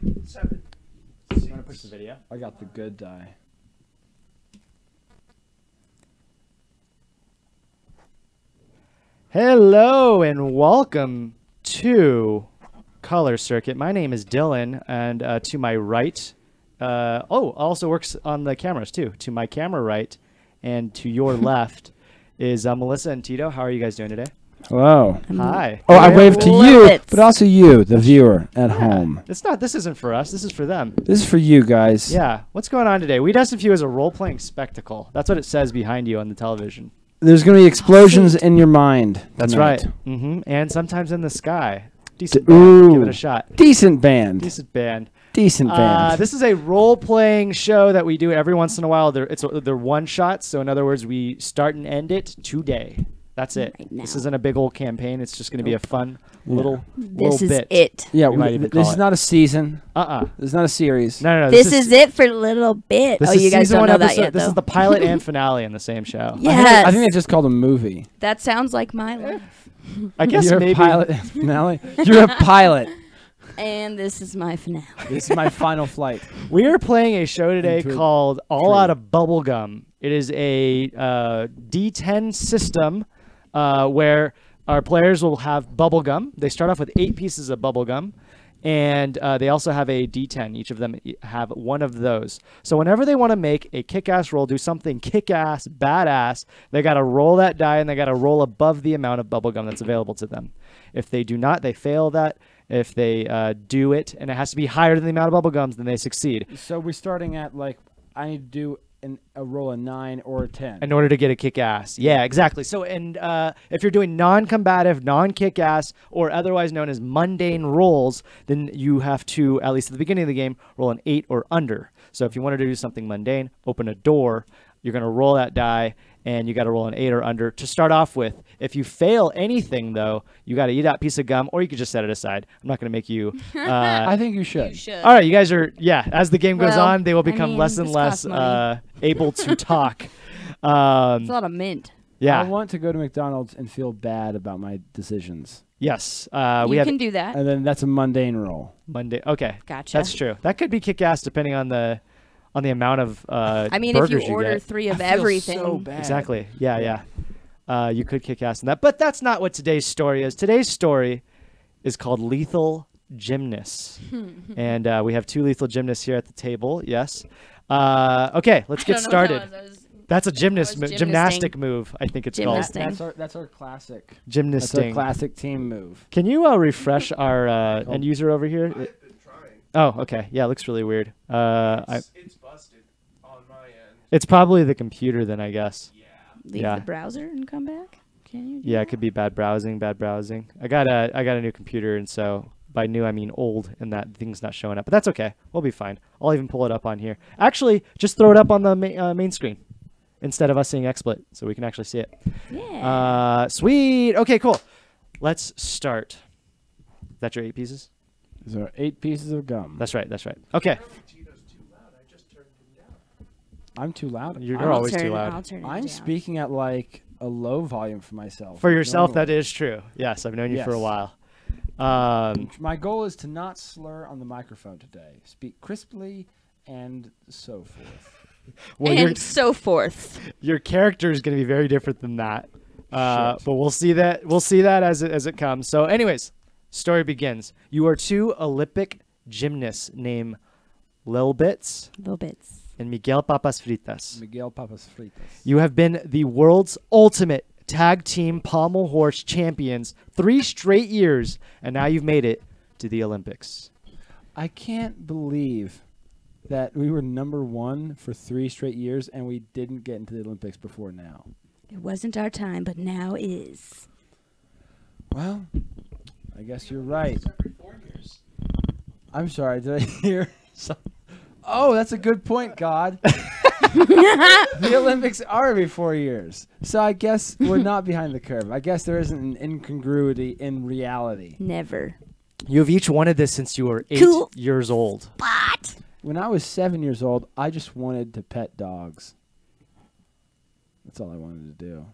7. You want to push the video? I got the good die. Hello and welcome to Color Circuit. My name is Dylan, and to my right, also works on the cameras too. To my camera right, and to your left is Melissa and Tito. How are you guys doing today? Hello. Hi. Oh, I We're- waved to Little you, bits. but also you, the viewer at home. It's not. This isn't for us. This is for them. This is for you guys. Yeah. What's going on today? We Dust a Few is a role-playing spectacle. That's what it says behind you on the television. There's going to be explosions in your mind. That's tonight. right. And sometimes in the sky. Decent D- band. Give ooh. it a shot. Decent band. Decent band. Decent band. This is a role-playing show that we do every once in a while. They're one-shots, so in other words, we start and end it today. That's it. Right now. This isn't a big old campaign. It's just going to be a fun little This is bit. it. yeah, we might even this call is it. not a season. Uh-uh. This is not a series. No. This is it for a little bit. This Oh, is you guys season don't one know that episode. yet, This though. is the pilot and finale in the same show. Yes. I think they just called a movie. That sounds like my life. I guess You're maybe. a pilot and finale. You're a pilot. And this is my finale. This is my final flight. We are playing a show today Into a called All tree. Out of Bubblegum. It is a D10 system where our players will have bubblegum. They start off with 8 pieces of bubblegum, and they also have a D10. Each of them have one of those. So whenever they want to make a kick-ass roll, do something kick-ass, badass, they got to roll that die, and they got to roll above the amount of bubblegum that's available to them. If they do not, they fail that. If they do it, and it has to be higher than the amount of bubblegums, then they succeed. So we're starting at, like, I need to do a roll a 9 or a 10. In order to get a kick-ass. Yeah, exactly. So, and if you're doing non-combative, non-kick-ass, or otherwise known as mundane rolls, then you have to, at least at the beginning of the game, roll an 8 or under. So if you wanted to do something mundane, open a door, you're going to roll that die, and you got to roll an 8 or under to start off with. If you fail anything, though, you got to eat that piece of gum, or you could just set it aside. I'm not going to make you... I think you should. You should. All right, you guys are, as the game goes Well, on, they will I become mean, less and this less costs money. able to talk. It's a lot of mint. Yeah. I want to go to McDonald's and feel bad about my decisions. Yes. We You have can do that. And then that's a mundane roll. Monday. Okay. Gotcha. That's true. That could be kick-ass depending on the amount of I mean, if burgers you order get. 3 of I feel everything. so bad. Exactly. Yeah. You could kick ass in that. But that's not what today's story is. Today's story is called Lethal Gymnasts. And we have 2 lethal gymnasts here at the table. Yes. Okay, let's get started. That's a gymnasting. gymnastic move, I think it's called. Gymnasting. That's our classic. That's our Gymnasting. classic team move. Can you refresh our end user over here? I've been trying. Oh, okay. Yeah, it looks really weird. It's busted on my end. It's probably the computer then, I guess. Yeah. Leave Yeah. the browser and come back. Can you? Do Yeah, that? it could be bad browsing. I got a new computer, and so by new I mean old, and that thing's not showing up. But that's okay. We'll be fine. I'll even pull it up on here. Actually, just throw it up on the main screen instead of us seeing XSplit, so we can actually see it. Yeah. Sweet. Okay, cool. Let's start. Is that your 8 pieces? These are 8 pieces of gum. That's right. Okay. I don't think Tito's too loud. I just turned him down. I'm too loud. You're I'll always turn too it- loud. I'll turn it I'm down. speaking at like a low volume for myself. For yourself, normally. that is true. Yes, I've known you for a Yes. while. My goal is to not slur on the microphone today. Speak crisply and so forth. Well, and so forth. your character is going to be very different than that. Shit. But we'll see that. We'll see that as it comes. So, anyways, story begins. You are 2 Olympic gymnasts named Lil Bits Little bits. and Miguel Papas Fritas. Miguel Papas Fritas. You have been the world's ultimate tag team pommel horse champions 3 straight years, and now you've made it to the Olympics. I can't believe that we were #1 for 3 straight years and we didn't get into the Olympics before now. It wasn't our time, but now is. Well, I guess you're right. Every 4 years. I'm sorry, did I hear something? Oh, that's a good point, God. The Olympics are every 4 years. So I guess we're not behind the curve. I guess there isn't an incongruity in reality. Never. You have each wanted this since you were 8 Cool. years old. What? When I was 7 years old, I just wanted to pet dogs. That's all I wanted to do.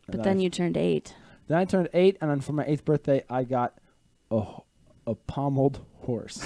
But then you turned 8. Then I turned 8, and then for my 8th birthday, I got a pommeled horse.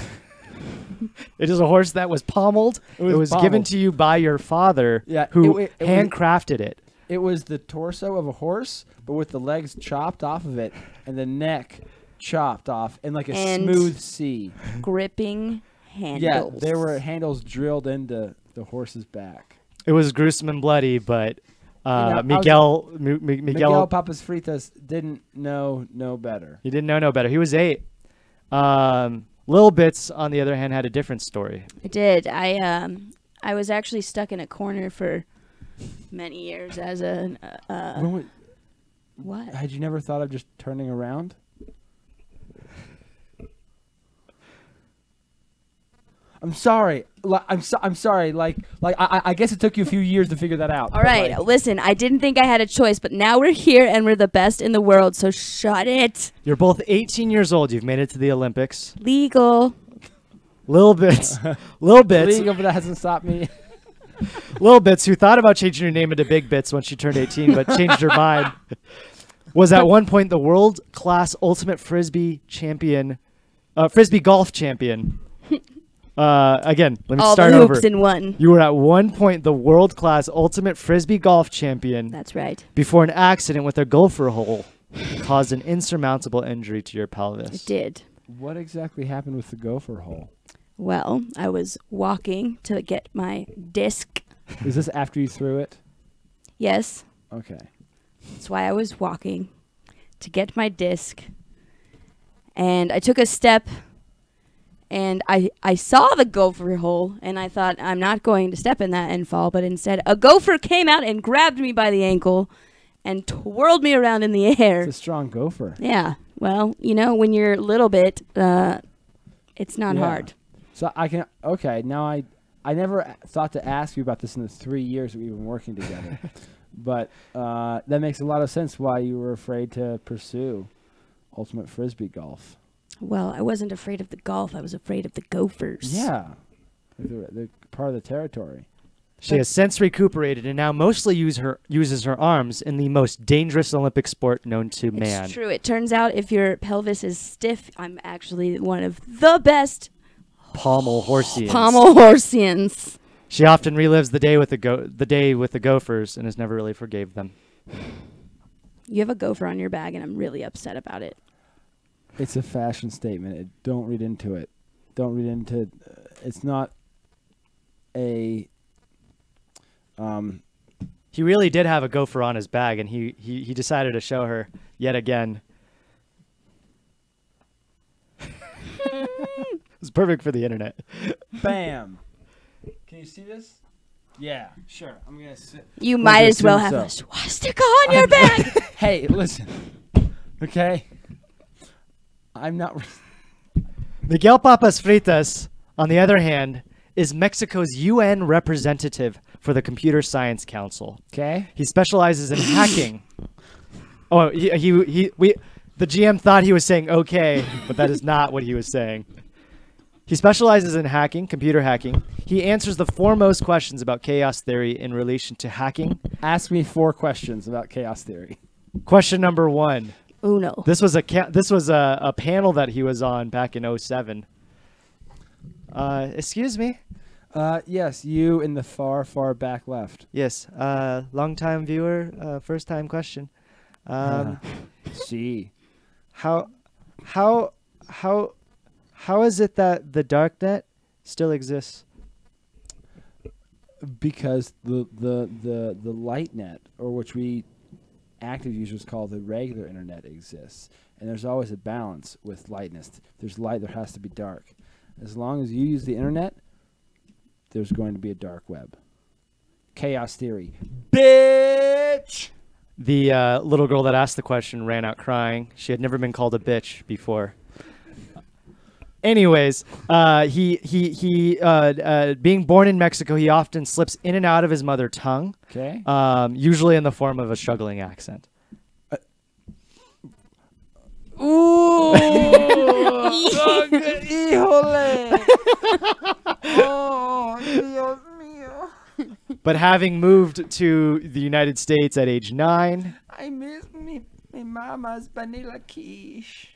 It is a horse that was pommeled. It was given pommeled. to you by your father, Yeah, who it was- handcrafted it. It was the torso of a horse, but with the legs chopped off of it and the neck chopped off in like a And- smooth C. Gripping handles. Yeah, there were handles drilled into the horse's back. It was gruesome and bloody, but I was- Miguel Miguel Papas Fritas didn't know no better. he didn't know no better. He was 8. Lil Bits, on the other hand, had a different story. I did. I was actually stuck in a corner for many years as a what? Had you never thought of just turning around? I'm sorry. I'm sorry. I guess it took you a few years to figure that out. All but, right, like, listen, I didn't think I had a choice, but now we're here and we're the best in the world, so shut it. You're both 18 years old. You've made it to the Olympics. Legal. Lil Bits, legal, but that hasn't stopped me. Lil Bits, who thought about changing her name into Big Bits when she turned 18, but changed her mind, was at one point the world-class ultimate frisbee champion, frisbee golf champion. Again, let me All start the over. hoops in one. You were at one point the world-class ultimate frisbee golf champion That's right. before an accident with a gopher hole caused an insurmountable injury to your pelvis. It did. What exactly happened with the gopher hole? Well, I was walking to get my disc. Is this after you threw it? Yes, Okay. that's why I was walking to get my disc. And I took a step and I saw the gopher hole and I thought I'm not going to step in that and fall, but instead a gopher came out and grabbed me by the ankle and twirled me around in the air. It's a strong gopher. Yeah. Well, you know, when you're a little bit, it's not Yeah. hard. So I can. Okay. Now I never thought to ask you about this in the 3 years that we've been working together, but that makes a lot of sense why you were afraid to pursue ultimate frisbee golf. Well, I wasn't afraid of the golf. I was afraid of the gophers. Yeah, they're part of the territory. She has since recuperated and now mostly uses her arms in the most dangerous Olympic sport known to man. It's true. It turns out if your pelvis is stiff, I'm actually one of the best Pommel Horsians. pommel horsians. She often relives the day with the Gophers and has never really forgave them. You have a gopher on your bag, and I'm really upset about it. It's a fashion statement. Don't read into it. Don't read into. It's not a. He really did have a gopher on his bag, and he decided to show her yet again. It's perfect for the internet. Bam. Can you see this? Yeah, sure. I'm gonna sit. You We'll might just as well assume have a so. swastika on your bag. Hey, listen. Okay. I'm not. Miguel Papas Fritas, on the other hand, is Mexico's UN representative for the Computer Science Council. Okay. He specializes in hacking. Oh, the GM thought he was saying okay, but that is not what he was saying. He specializes in hacking, computer hacking. He answers the foremost questions about chaos theory in relation to hacking. Ask me 4 questions about chaos theory. Question number 1. Uno. This was a panel that he was on back in 07. Excuse me. Yes, you in the far, far back left. Yes. Long-time viewer, first-time question. See. How is it that the darknet still exists? Because the light net, or which we active users call the regular internet, exists, and there's always a balance with lightness. There's light, there has to be dark. As long as you use the internet, there's going to be a dark web. Chaos theory, bitch. The little girl that asked the question ran out crying. She had never been called a bitch before. Anyways, being born in Mexico, he often slips in and out of his mother tongue, Okay. usually in the form of a struggling accent. Ooh. Híjole. Oh, Dios mío. But having moved to the United States at age 9, I miss me mama's vanilla quiche.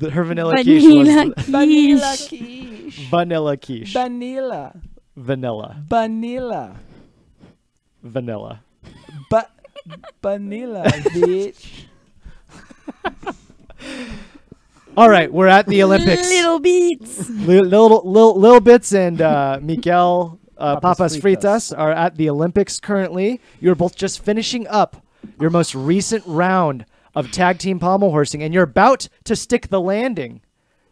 Her vanilla quiche was Vanilla quiche. vanilla quiche. Vanilla. Vanilla. Vanilla. Vanilla. But vanilla, bitch. All right, we're at the Olympics. Little beats. Little bits and Miguel Papas Papas Fritas. Fritas are at the Olympics currently. You're both just finishing up your most recent round of tag team pommel horsing, and you're about to stick the landing.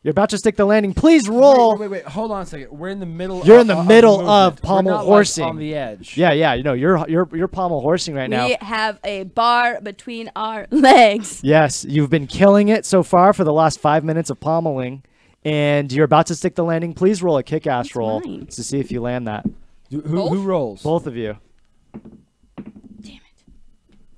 You're about to stick the landing. Please roll. Wait. Hold on a second. We're in the middle. You're in the middle movement. of We're pommel not, like, horsing. on the edge. Yeah. You know, you're pommel horsing right now. We have a bar between our legs. Yes, you've been killing it so far for the last 5 minutes of pommeling, and you're about to stick the landing. Please roll a kick-ass That's roll mine. to see if you land that. Who rolls? Both of you. Damn it.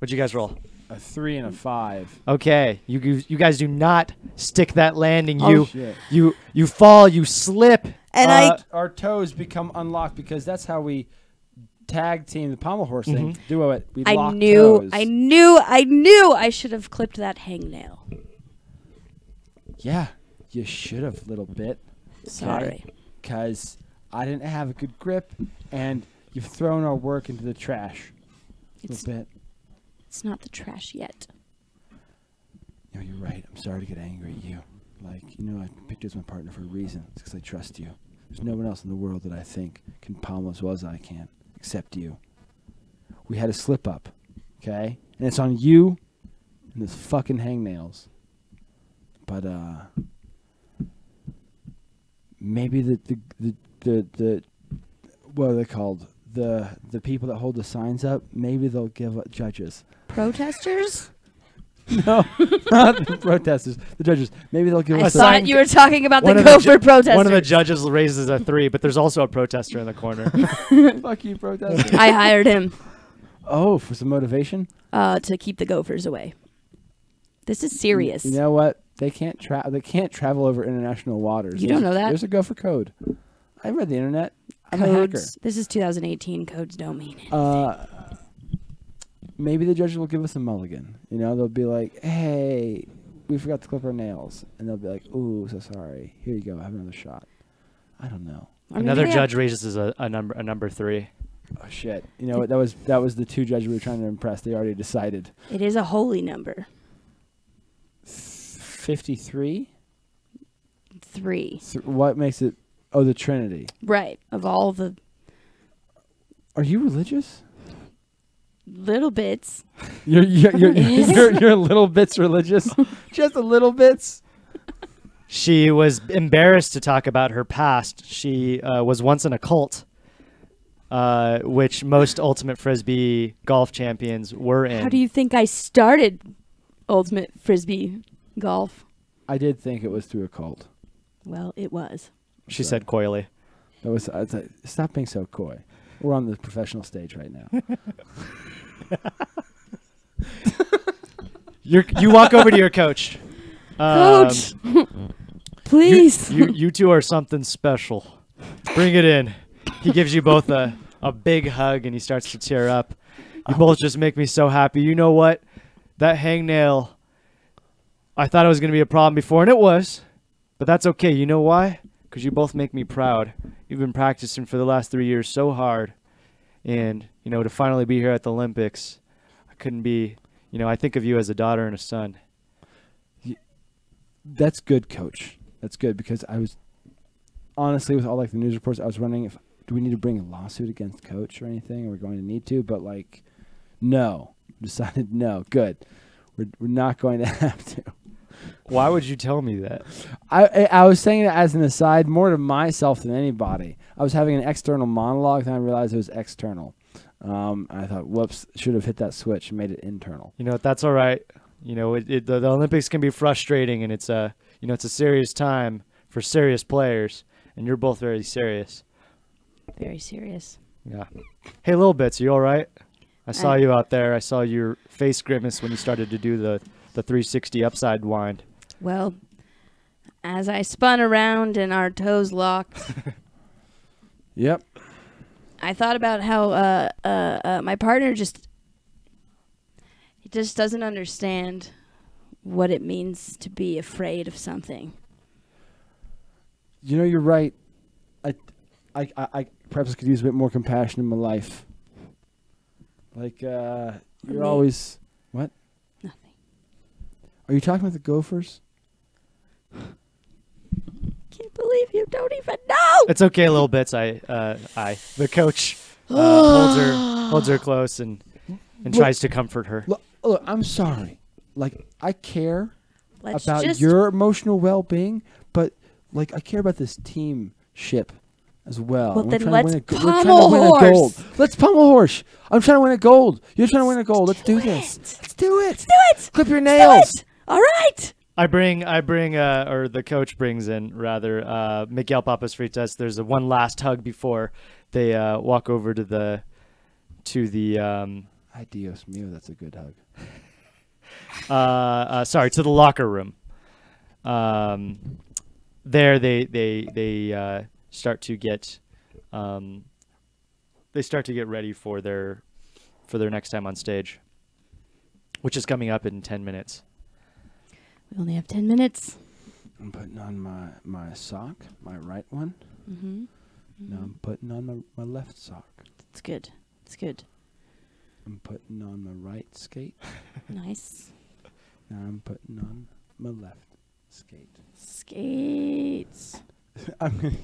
What'd you guys roll? A 3 and a 5. Okay, you guys do not stick that landing. Oh, shit. You fall, you slip. And Our toes become unlocked because that's how we tag team the pommel horsing. Do it. We I lock knew toes. I should have clipped that hangnail. Yeah, you should have, little bit. Sorry. Because I didn't have a good grip, and you've thrown our work into the trash. It's Little bit. it's not the trash yet. No, you're right. I'm sorry to get angry at you. Like, I picked you as my partner for a reason. It's because I trust you. There's no one else in the world that I think can pommel as well as I can, except you. We had a slip up, okay? And it's on you and those fucking hangnails. But maybe the what are they called? The people that hold the signs up, maybe they'll give up judges. Protesters? No, not the protesters. The judges. Maybe they'll give I us sign- thought you were talking about the One of the gopher ju- protesters. One of the judges raises a 3, but there's also a protester in the corner. Fuck you, protesters. I hired him Oh, for some motivation? to keep the gophers away. This is serious. You know what? They can't travel over international waters. You don't know that? There's a gopher code. I read the internet. I'm a hacker. Codes. This is 2018. Codes don't mean it. Maybe the judges will give us a mulligan. They'll be like, "Hey, we forgot to clip our nails," and they'll be like, "Ooh, so sorry. Here you go. Have another shot." I don't know. I mean, Another hey, judge raises a number 3. Oh shit! You know what? That was the two judges we were trying to impress. They already decided. It is a holy number. 53. 3. What makes it? Oh, the Trinity. Right. Of all the Are you religious? little bits. You're a little bits religious. Just a little bits. She was embarrassed to talk about her past. She was once in a cult, which most Ultimate Frisbee golf champions were in. How do you think I started Ultimate Frisbee golf? I did think it was through a cult. Well, it was. She said coyly. That was. Stop being so coy. We're on the professional stage right now. You walk over to your coach. Coach, please. You two are something special. Bring it in. He gives you both a big hug and he starts to tear up. You both just make me so happy. You know what? That hangnail, I thought it was going to be a problem before, and it was. But that's okay. You know why? Because you both make me proud. You've been practicing for the last 3 years so hard. And, to finally be here at the Olympics, I couldn't be, I think of you as a daughter and a son. That's good, Coach. That's good because I was honestly with all the news reports, I was wondering do we need to bring a lawsuit against Coach or anything? Are we going to need to? But no. Decided no. Good. We're not going to have to. Why would you tell me that? I was saying it as an aside, more to myself than anybody. I was having an external monologue, then I realized it was external. I thought, whoops, should have hit that switch and made it internal. That's all right. The Olympics can be frustrating, and it's a serious time for serious players, and you're both very serious. Very serious. Yeah. Hey, little bits, you all right? I saw you out there. I saw your face grimace when you started to do the 360 upside wind. Well, as I spun around and our toes locked, Yep. I thought about how my partner just doesn't understand what it means to be afraid of something. You know, you're right. I perhaps could use a bit more compassion in my life. Like, you're me? always... What? Nothing. Are you talking about the Gophers? Can't believe you don't even know. It's okay, little bits. The coach holds her close and Look- tries to comfort her. Look, I'm sorry. Like, I care Let's about just your emotional well-being, but, like, I care about this teamship as well. Well, And then we're trying to let's win a we're trying to pummel win a horse. gold. Let's pummel horse. I'm trying to win a gold. You're trying to win a gold. Let's do this. it. Let's do it. do it. Clip your Do nails. it. All right. I bring, or the coach brings in, rather, Miguel Papas Fritas. There's one last hug before they walk over to the, Ay, Dios mío, that's a good hug. to the locker room. There they start to get, ready for their next time on stage, which is coming up in 10 minutes. We only have 10 minutes. I'm putting on my sock, my right one. Mm-hmm. Now I'm putting on my left sock. It's good. It's good. I'm putting on my right skate. Nice. Now I'm putting on my left skate. Skates. I'm gonna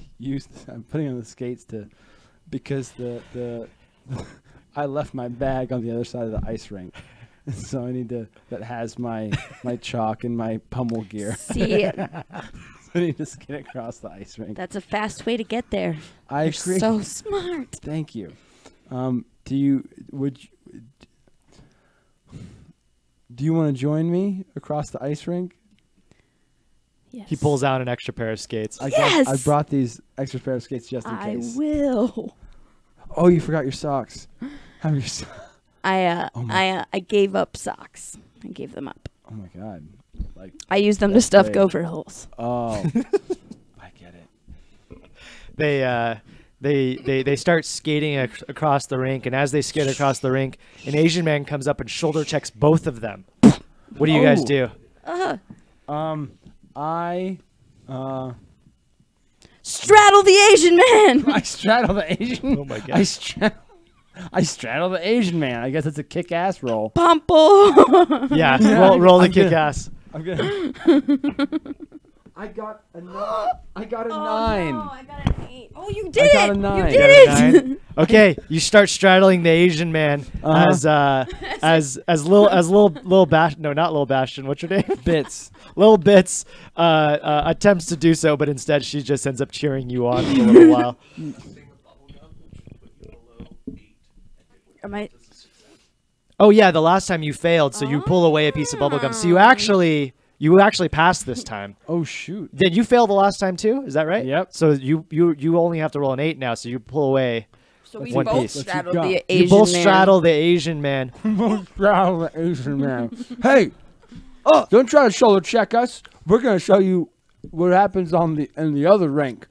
I'm putting on the skates because the I left my bag on the other side of the ice rink, so I need that has my chalk and my pummel gear. See, I need to skate across the ice rink. that's a fast way to get there. I You're agree. so smart. Thank you. Do you want to join me across the ice rink? Yes. He pulls out an extra pair of skates. Yes! I brought these extra pair of skates just in I case. will. Oh, you forgot your socks. Have your I gave up socks. I gave them up. Oh my god. Like, I used them to That's stuff great. gopher holes. oh. I get it. They start skating across the rink, and as they skate across the rink, an Asian man comes up and shoulder checks both of them. What do you guys Oh. do? I Straddle the Asian man. I straddle the Asian. Oh my God. I straddle the Asian man. I guess it's a kick-ass roll. Pumple. Yeah, Yeah, roll the I'm kick gonna- ass. I'm gonna. I got a 9. I got a 9. No, I got an 8. Oh, you did got it. a 9. You You did got a it. 9? Okay, you start straddling the Asian man as little Bastion. No, not little Bastion. What's your name? Bits. Little Bits attempts to do so, but instead she just ends up cheering you on for a little while. Am I? Oh yeah, the last time you failed, so you pull away a piece of bubblegum. So you actually passed this time. Oh shoot. Did you fail the last time too? Is that right? Yep. So you only have to roll an 8 now, so you pull away. So we One both piece. Let's straddled keep going. the Asian You both man. straddle the Asian man. Straddle the Asian man. Hey, don't try to shoulder check us. We're gonna show you what happens in the other rink.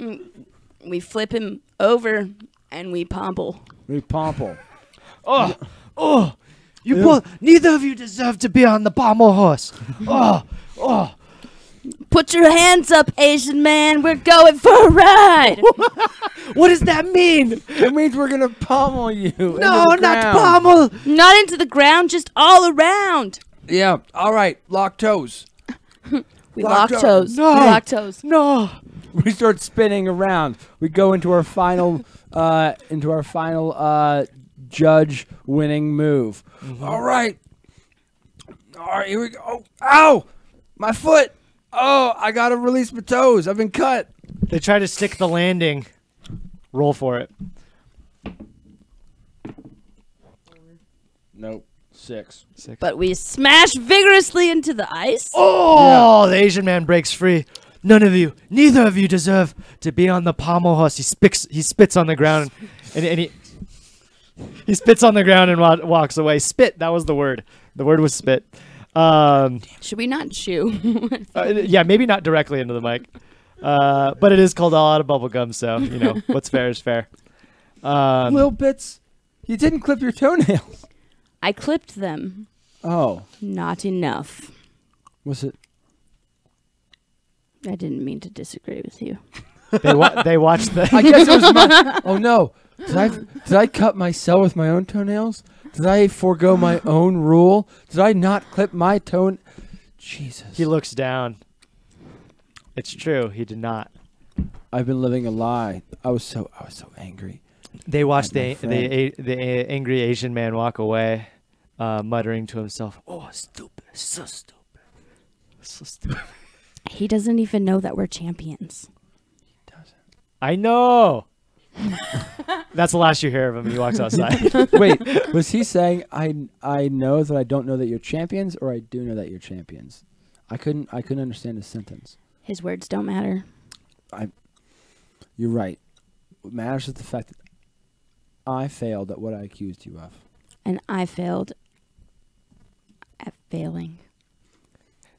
We flip him over and we pomple. We pomple. You both, neither of you deserve to be on the pommel horse. Put your hands up, Asian man. We're going for a ride. What does that mean? It means we're gonna pommel you. No, not pommel. Not into the ground, just all around. Yeah. All right. Lock toes. We Lock lock toes. toes. No. We lock toes. No. We start spinning around. We go into our final judge winning move. All right. Here we go. Oh, ow! My foot. Oh, I gotta release my toes. I've been cut. They try to stick the landing. Roll for it. Nope. 6. But we smash vigorously into the ice. Oh, the Asian man breaks free. Neither of you deserve to be on the pommel horse. He spits on the ground, and he spits on the ground and walks away. Spit, that was the word. The word was spit. Should we not chew? Yeah, maybe not directly into the mic. But it is called All Out of Bubblegum, so, what's fair is fair. Little bits. You didn't clip your toenails. I clipped them. Oh. Not enough. Was it? I didn't mean to disagree with you. They watched the. I guess it was my. Oh no! Did I cut myself with my own toenails? Did I forego my own rule? Did I not clip my toe? Jesus! He looks down. It's true. He did not. I've been living a lie. I was so angry. They watched My friend. the angry Asian man walk away, muttering to himself, "Oh, stupid! So stupid! So stupid!" He doesn't even know that we're champions. I know. That's the last you hear of him. He walks outside. Wait, was he saying I know that I don't know that you're champions, or I do know that you're champions? I couldn't understand his sentence. His words don't matter. You're right. What matters is the fact that I failed at what I accused you of. And I failed at failing.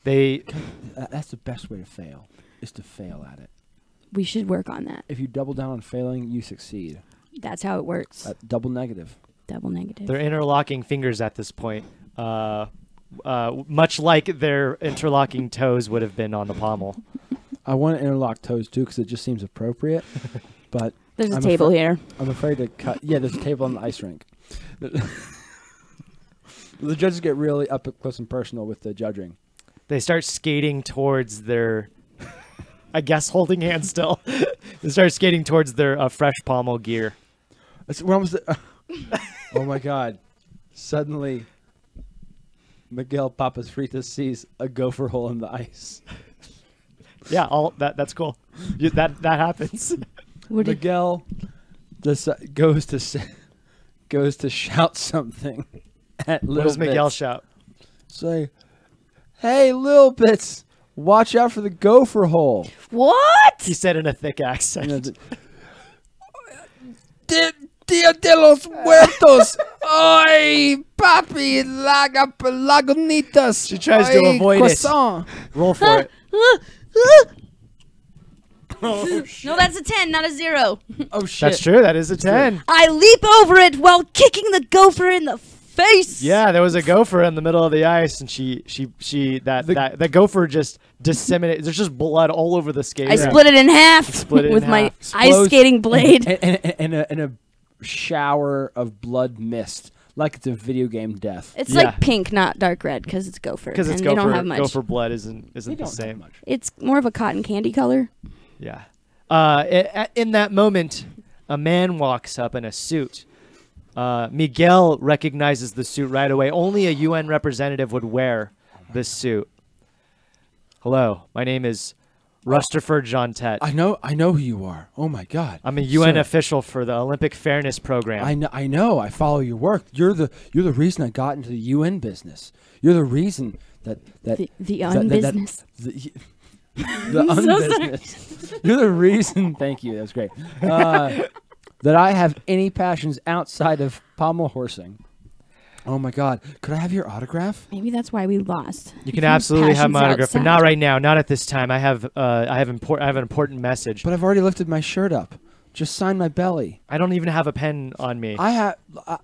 That's the best way to fail, is to fail at it. We should work on that. If you double down on failing, you succeed. That's how it works. Double negative. Double negative. They're interlocking fingers at this point, much like their interlocking toes would have been on the pommel. I want to interlock toes too because it just seems appropriate. But There's a I'm table here. I'm afraid to cut. Yeah, there's a table on the ice rink. The judges get really up close and personal with the judging. They start skating towards their, I guess, holding hands still. They start skating towards their fresh pommel gear. When was the? Oh my God! Suddenly, Miguel Papas Fritas sees a gopher hole in the ice. Yeah, all that's cool. That happens. What did, Miguel goes to shout something at Little What does Miguel Bits. shout? Say, "Hey, Little Bits, watch out for the gopher hole." what? He said in a thick accent. You know, Dia de los Muertos! Ay, papi, lagunitas! She tries to avoid it. Roll for it. No, that's a 10, not a 0. Oh, shit. That's true. That is a 10. I leap over it while kicking the gopher in the face. Yeah, there was a gopher in the middle of the ice, and the gopher just disseminated. There's just blood all over the skate. I split it in half Split it with in my half. ice skating blade. And a shower of blood mist, like it's a video game death. It's Yeah. like pink, not dark red, because it's gopher. Because it's and gopher. they don't have much. Gopher blood isn't They the don't same. have much. It's more of a cotton candy color. Yeah. In that moment, a man walks up in a suit. Miguel recognizes the suit right away. Only a UN representative would wear this suit. Hello, my name is Rustherford Jontet. I know who you are. Oh my God! I'm a UN Sir, official for the Olympic Fairness Program. I know. I follow your work. You're the reason I got into the UN business. You're the reason that The unbusiness. the unbusiness. You're the reason. Thank you. That was great. That I have any passions outside of pommel horsing. Oh my God! Could I have your autograph? Maybe that's why we lost. You can absolutely have my Passions autograph, but outside. not right now. Not at this time. I have an important message. But I've already lifted my shirt up. Just sign my belly. I don't even have a pen on me. I have.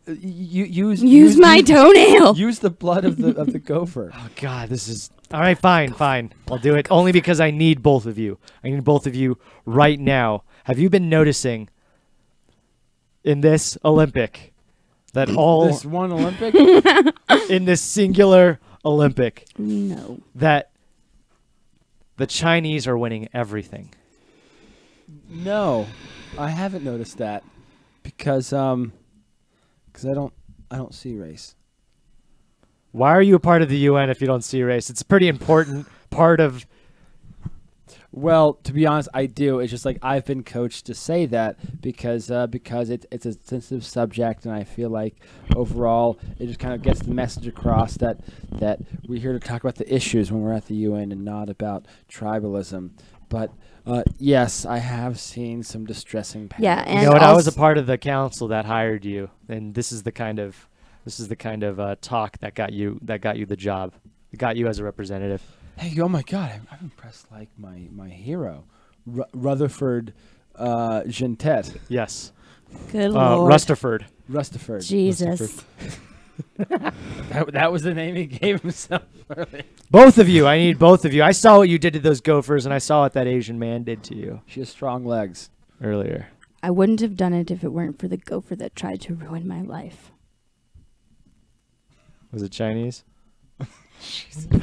Use my toenail. Use the blood of the gopher. Oh God, this is all right. Fine. I'll do it only because I need both of you. I need both of you right now. Have you been noticing in this Olympic that all This one Olympic. in this singular Olympic No. that the Chinese are winning everything? No, I haven't noticed that because I don't see race. Why are you a part of the UN if you don't see race? It's a pretty important part of. Well, to be honest, I do. It's just like I've been coached to say that because it's a sensitive subject, and I feel like overall it just kind of gets the message across that we're here to talk about the issues when we're at the UN and not about tribalism. But yes, I have seen some distressing. Yeah, patterns. and You know, I was a also- part of the council that hired you, and this is the kind of talk that got you the job, that got you as a representative. Hey, oh my God, I'm impressed. Like my hero, Rutherford Gentet. Yes, Good Lord. Rustherford. Rustherford. Jesus. Rustherford. That was the name he gave himself earlier. Both of you. I need both of you. I saw what you did to those gophers, and I saw what that Asian man did to you She has strong legs. earlier. I wouldn't have done it if it weren't for the gopher that tried to ruin my life. Was it Chinese?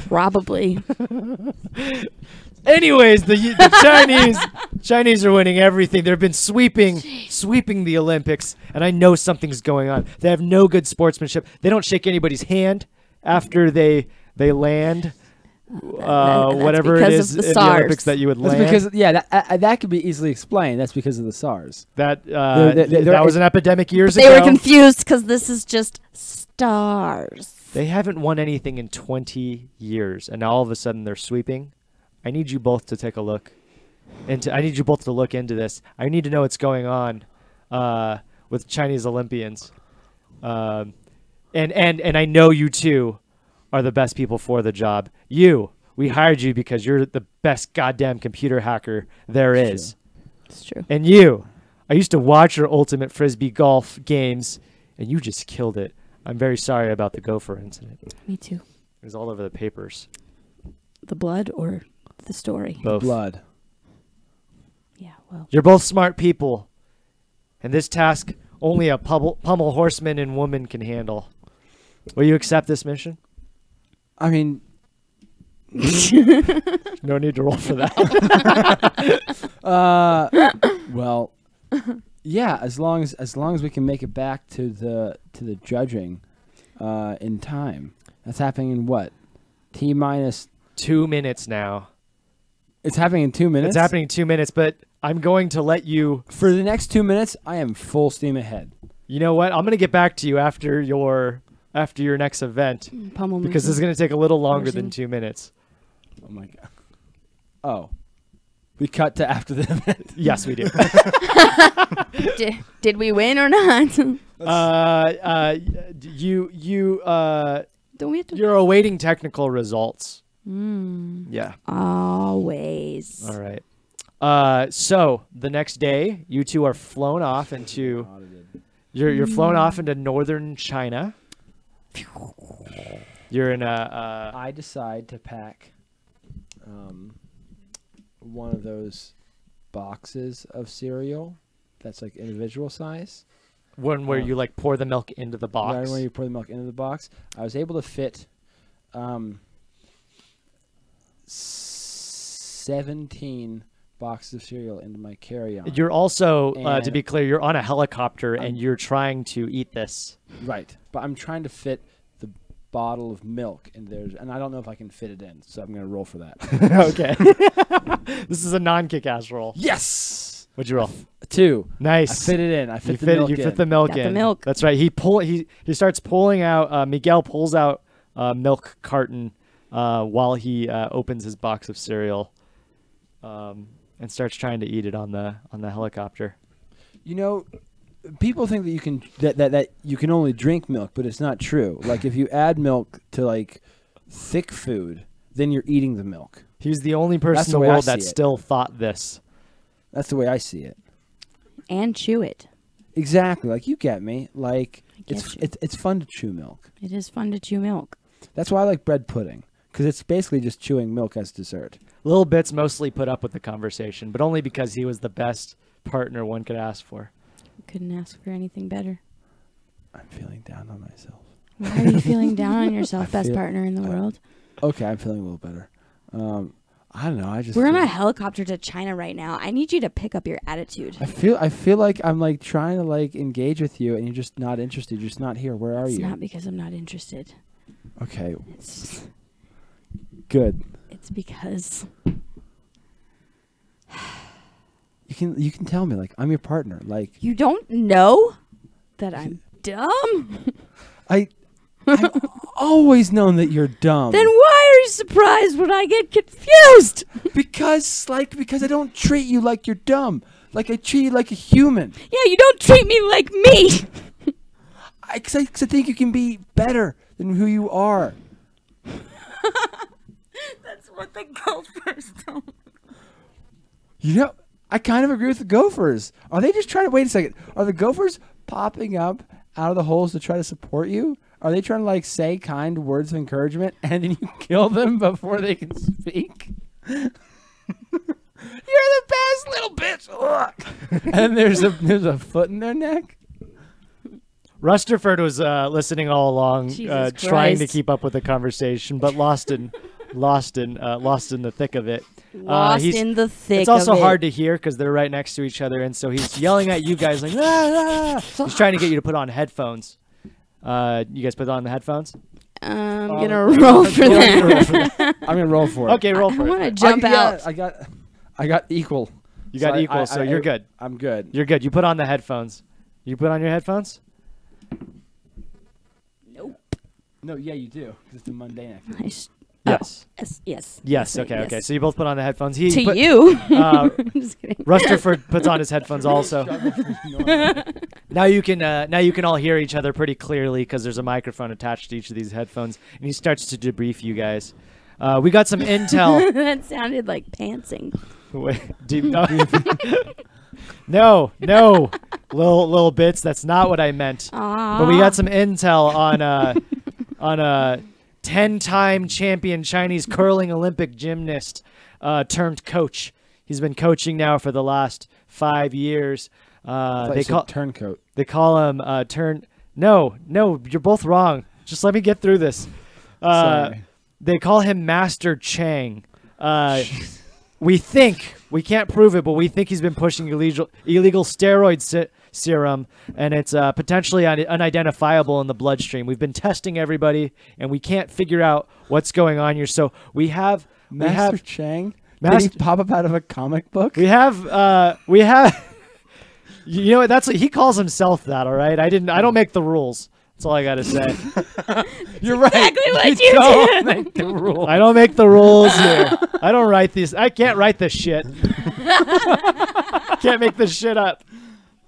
Probably. Anyways, the Chinese are winning everything. They've been sweeping the Olympics, and I know something's going on. They have no good sportsmanship. They don't shake anybody's hand after they land. Whatever it because is of the in the SARS. Olympics that you would That's land. because that could be easily explained. That's because of the SARS. That they're- that was an epidemic years They ago. were confused because this is just stars. They haven't won anything in 20 years, and now all of a sudden they're sweeping. I need you both to take a look into. I need you both to look into this. I need to know what's going on with Chinese Olympians, and I know you two are the best people for the job. We hired you because you're the best goddamn computer hacker there is. It's true. And I used to watch your Ultimate Frisbee golf games, and you just killed it. I'm very sorry about the gopher incident. Me too. It was all over the papers. The blood or the story? Both. Blood. Yeah, well. You're both smart people, and this task only a pummel horseman and woman can handle. Will you accept this mission? I mean, No need to roll for that. well, yeah. As long as we can make it back to the judging, in time. That's happening in what? T-minus. 2 minutes now. It's happening in 2 minutes. It's happening in 2 minutes, but I'm going to let you. For the next 2 minutes. I am full steam ahead. You know what? I'm going to get back to you after your next event Pummel because this is going to take a little longer than Person. 2 minutes. Oh my god. Oh, we cut to after the event. Yes, we do. Did we win or not? Don't we have to? You're awaiting technical results. Mm, Yeah. always. All right. So the next day, you two are flown off into. You're flown off into northern China. You're in a. I decide to pack one of those boxes of cereal that's like individual size. One where you like pour the milk into the box. Right when you pour the milk into the box. I was able to fit 17 boxes of cereal into my carry-on. You're also, to And- be clear, you're on a helicopter and you're trying to eat this. Right, but I'm trying to fit the bottle of milk in there, and I don't know if I can fit it in, so I'm going to roll for that. Okay. This is a non-kick-ass roll. Yes! What'd you roll? 2. Nice. I fit it in. I You fit the fit, milk you in. fit the milk Got in. the milk. That's right. He starts pulling out. Miguel pulls out a milk carton while he opens his box of cereal, and starts trying to eat it on the helicopter. You know, people think that you can that you can only drink milk, but it's not true. Like if you add milk to like thick food, then you're eating the milk. He's the only person That's in the the way I world that see it. still thought this. That's the way I see it. And chew it. Exactly. Like you get me. Like I get you. it's fun to chew milk. It is fun to chew milk. That's why I like bread pudding, because it's basically just chewing milk as dessert. Little Bits mostly put up with the conversation, but only because he was the best partner one could ask for. Couldn't ask for anything better. I'm feeling down on myself. Why are you feeling down on yourself, I best feel- partner in the world? Okay, I'm feeling a little better. I don't know. I just We're on feel- a helicopter to China right now. I need you to pick up your attitude. I feel like I'm like trying to like engage with you, and you're just not interested. You're just not here. Where are It's you? not because I'm not interested. Okay, It's good. because You can tell me like I'm your partner. Like you don't know that I'm dumb. I've always known that you're dumb. Then why are you surprised when I get confused? because I don't treat you like you're dumb. Like I treat you like a human. Yeah, you don't treat me like me. Cause I think you can be better than who you are. That's what the gophers don't. You know, I kind of agree with the Gophers. Are they just trying to wait a second? Are the Gophers popping up out of the holes to try to support you? Are they trying to like say kind words of encouragement and then you kill them before they can speak? You're the best little bitch. Ugh. And there's a foot in their neck. Rusterford was listening all along, Jesus trying to Christ. keep up with the conversation, but lost in the thick of it. Lost in the thick. It's also of it. hard to hear because they're right next to each other, and so he's yelling at you guys like, ah, ah. He's trying to get you to put on headphones. You guys put on the headphones? I'm gonna roll for that. I'm gonna roll for it. Okay, roll I for want it. to jump yeah, out. I got equal. You got So equal, so you're good. I'm good. You're good. You put on the headphones. You put on your headphones? Nope. No, yeah, you do. 'Cause it's a mundane activity. Yes. Yes. Yes. Yes. Okay. Okay. So you both put on the headphones. He To put, you. Uh, Just kidding. Rusterford puts on his headphones also. Now you can all hear each other pretty clearly because there's a microphone attached to each of these headphones, and he starts to debrief you guys. We got some intel. That sounded like pantsing. Wait, no, little bits. That's not what I meant. Aww. But we got some intel on a 10-time champion Chinese curling Olympic gymnast turned coach. He's been coaching now for the last 5 years. They call turncoat. They call him turn. No, you're both wrong. Just let me get through this. Sorry. They call him Master Chang. We can't prove it, but we think he's been pushing illegal steroid serum, and it's potentially unidentifiable in the bloodstream. We've been testing everybody, and we can't figure out what's going on here. So we have Master Chang. Did Master- he pop up out of a comic book? we have. You know what? That's what he calls himself. That all right. I don't make the rules. That's all I gotta say. You're right. exactly what you don't did. make the rules. I don't make the rules here. I don't write these. I can't write this shit. Can't make this shit up.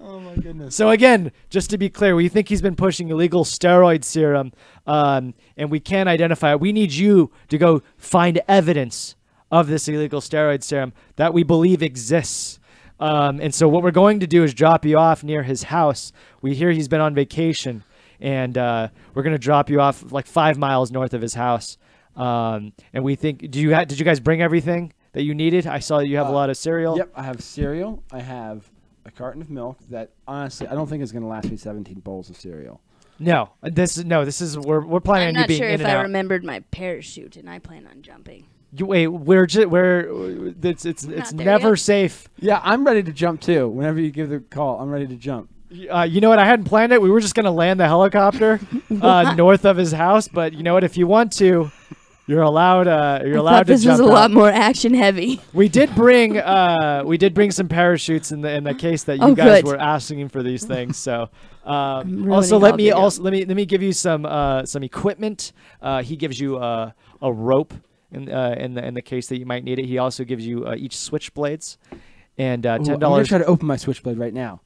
Oh my goodness. So again, just to be clear, we think he's been pushing illegal steroid serum, and we can't identify it. We need you to go find evidence of this illegal steroid serum that we believe exists. And so what we're going to do is drop you off near his house. We hear he's been on vacation, and we're going to drop you off like 5 miles north of his house. And we think, did you guys bring everything that you needed? I saw that you have a lot of cereal. Yep, I have cereal. I have a carton of milk that honestly I don't think is going to last me 17 bowls of cereal. No, this is we're planning I'm on you not being sure in if and I out. remembered my parachute, and I plan on jumping. Wait, it's Not there never yet. safe. Yeah, I'm ready to jump too. Whenever you give the call, I'm ready to jump. You know what? I hadn't planned it. We were just gonna land the helicopter north of his house, but you know what? If you want to, you're allowed. You're I allowed thought to this jump was a out. lot more action heavy. We did bring some parachutes in the case that you Oh, guys good. were asking for these things. So ruining also all let of me your also let me give you some equipment. He gives you a rope in the case that you might need it. He also gives you each switchblades and Ooh, $10. I'm gonna try to open my switchblade right now.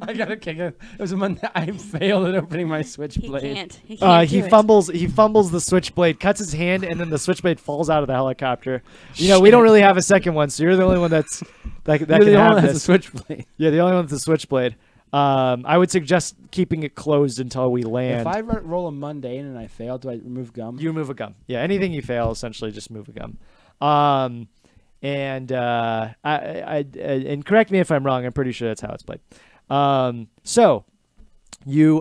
I gotta kick it. It was I failed at opening my He switchblade. can't. He can't He do it. fumbles the switchblade, cuts his hand, and then the switchblade falls out of the helicopter. You know, we don't really have a second one, so you're the only one that You're can the only have one that has a this. switchblade. Yeah, the only one with the switchblade. I would suggest keeping it closed until we land. If I roll a mundane and I fail, do I remove gum? You move a gum. Yeah, anything you fail, essentially, just move a gum. And correct me if I'm wrong. I'm pretty sure that's how it's played. So you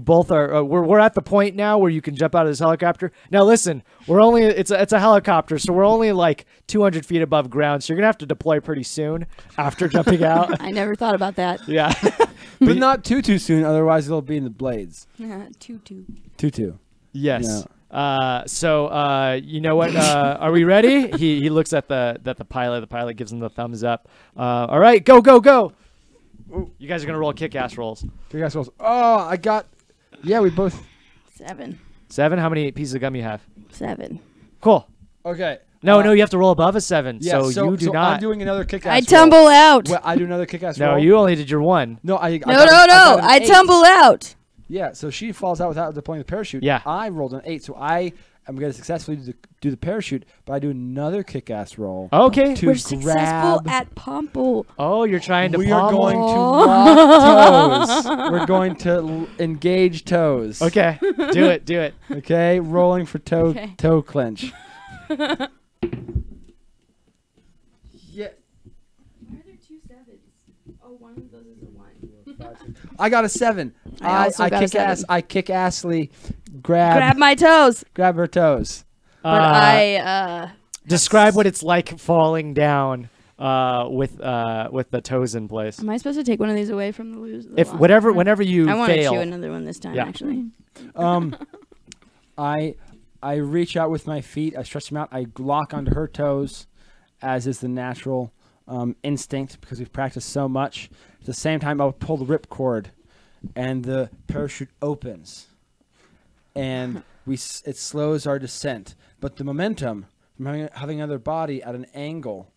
both are. We're at the point now where you can jump out of this helicopter. Now listen, it's a helicopter, so we're only like 200 feet above ground. So you're gonna have to deploy pretty soon after jumping out. I never thought about that. Yeah, but not too soon, otherwise it'll be in the blades. Tutu. Too. Yes. So you know what? Are we ready? He looks at the pilot. The pilot gives him the thumbs up. All right, go. Ooh, you guys are gonna roll kick-ass rolls. Three guys rolls. Oh, I got. Yeah, we both. 7. 7. How many pieces of gum you have? 7. Cool. Okay. No, you have to roll above a 7. Yeah, so you do so not. I'm doing another kick-ass. I roll. tumble out. Well, I do another kick-ass No, roll. you only did your 1. No, No. got an I 8. tumble out. Yeah, so she falls out without deploying the parachute. Yeah. I rolled an 8, so I I'm going to successfully do the parachute, but I do another kick-ass roll. Okay. To We're successful grab. at Pomple. Oh, you're trying to We are pommel. going to Oh. lock toes. We're going to engage toes. Okay. Do it. Do it. Okay, rolling for Okay. toe clinch. Yeah. Why are there 2 sevens? Oh, one of those is a 1. I got a 7. I also got a kick ass. 7. I kick assly Grab my toes. grab her toes. But I describe what it's like falling down with the toes in place. am I supposed to take one of these away from the loser? If whenever you I want to fail, chew another one this time. Yeah. Actually, I reach out with my feet. I stretch them out. I lock onto her toes, as is the natural instinct because we've practiced so much. At the same time, I'll pull the ripcord, and the parachute opens, and it slows our descent. But the momentum from having another body at an angle,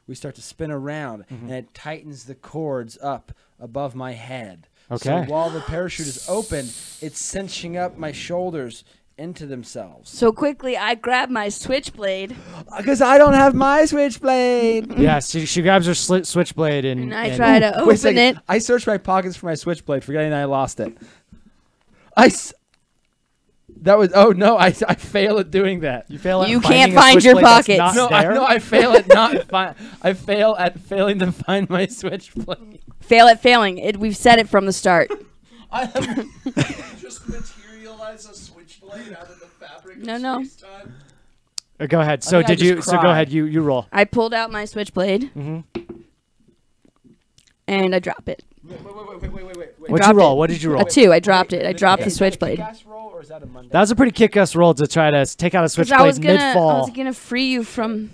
we start to spin around, and it tightens the cords up above my head. Okay. So while the parachute is open, it's cinching up my shoulders into themselves. so quickly I grab my switchblade Because I don't have my switchblade. yeah, she grabs her switchblade and I try to Wait a open second. it. I searched my pockets for my switchblade, forgetting that I lost it. Oh no! I fail at doing that. You fail at You finding can't a find your switchblade that's pockets. not No, I there. know I fail at not I fail at failing to find my switchblade. Fail at failing. We've said it from the start. Just materialize a switchblade out of the fabric No, of no. space-time. Go ahead. So think I did you? just So go cried. ahead. You roll. I pulled out my switchblade and I drop it. Wait. What'd you dropped roll? it. What did you roll? A 2. I dropped it. I dropped the switchblade. roll or is that a Monday? That was a pretty kick-ass roll to try to take out a Because switchblade I was mid-fall. gonna free you from.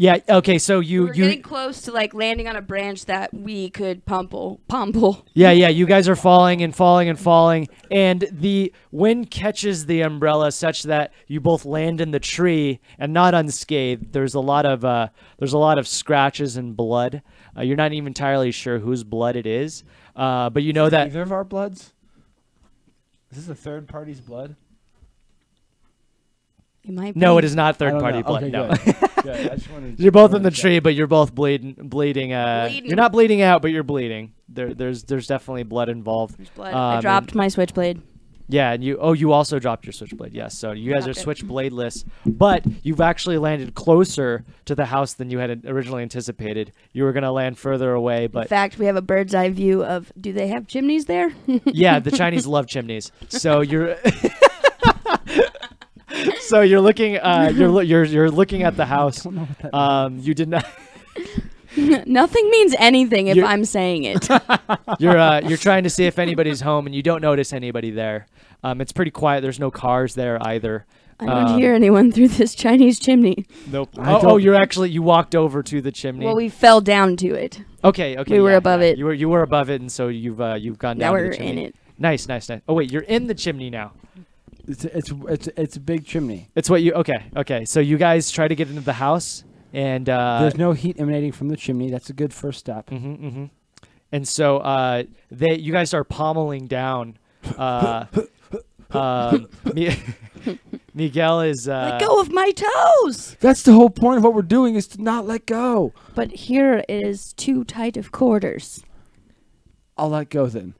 Yeah. Okay. So We you were getting close to like landing on a branch that we could pomple. Yeah. You guys are falling and falling and falling, and the wind catches the umbrella such that you both land in the tree and not unscathed. There's a lot of scratches and blood. You're not even entirely sure whose blood it is, but you know that. Either of our bloods? Is this a third party's blood? It might be. No, it is not I third don't party know. blood. Okay, No. Good. I just wanted You're both in wanted the to tree, check. but you're both bleeding. Bleeding. You're not bleeding out, but you're bleeding. There's definitely blood involved. There's blood. I dropped my switchblade. Yeah, and you also dropped your switchblade. Yes, so you guys are Dropped it. switchbladeless, but you've actually landed closer to the house than you had originally anticipated. You were gonna land further away, In but fact, we have a bird's eye view of. Do they have chimneys there? yeah, the Chinese love chimneys. So you're. So you're looking, you're looking at the house. I don't know what that means. You did not. Nothing means anything if You're- I'm saying it. You're trying to see if anybody's home, and you don't notice anybody there. It's pretty quiet. There's no cars there either. I don't hear anyone through this Chinese chimney. Nope. I Oh, don't- you walked over to the chimney. Well, we fell down to it. Okay. we were yeah, above yeah. it. You were above it, and so you've gone down. Now to we're the chimney. in it. Nice. Oh wait, you're in the chimney now. It's a big chimney. It's what you okay. So you guys try to get into the house, and There's no heat emanating from the chimney. That's a good first step. and so you guys are pommeling down. Miguel is Let go of my toes! That's the whole point of what we're doing is to not let go. But here is too tight of quarters. I'll let go then.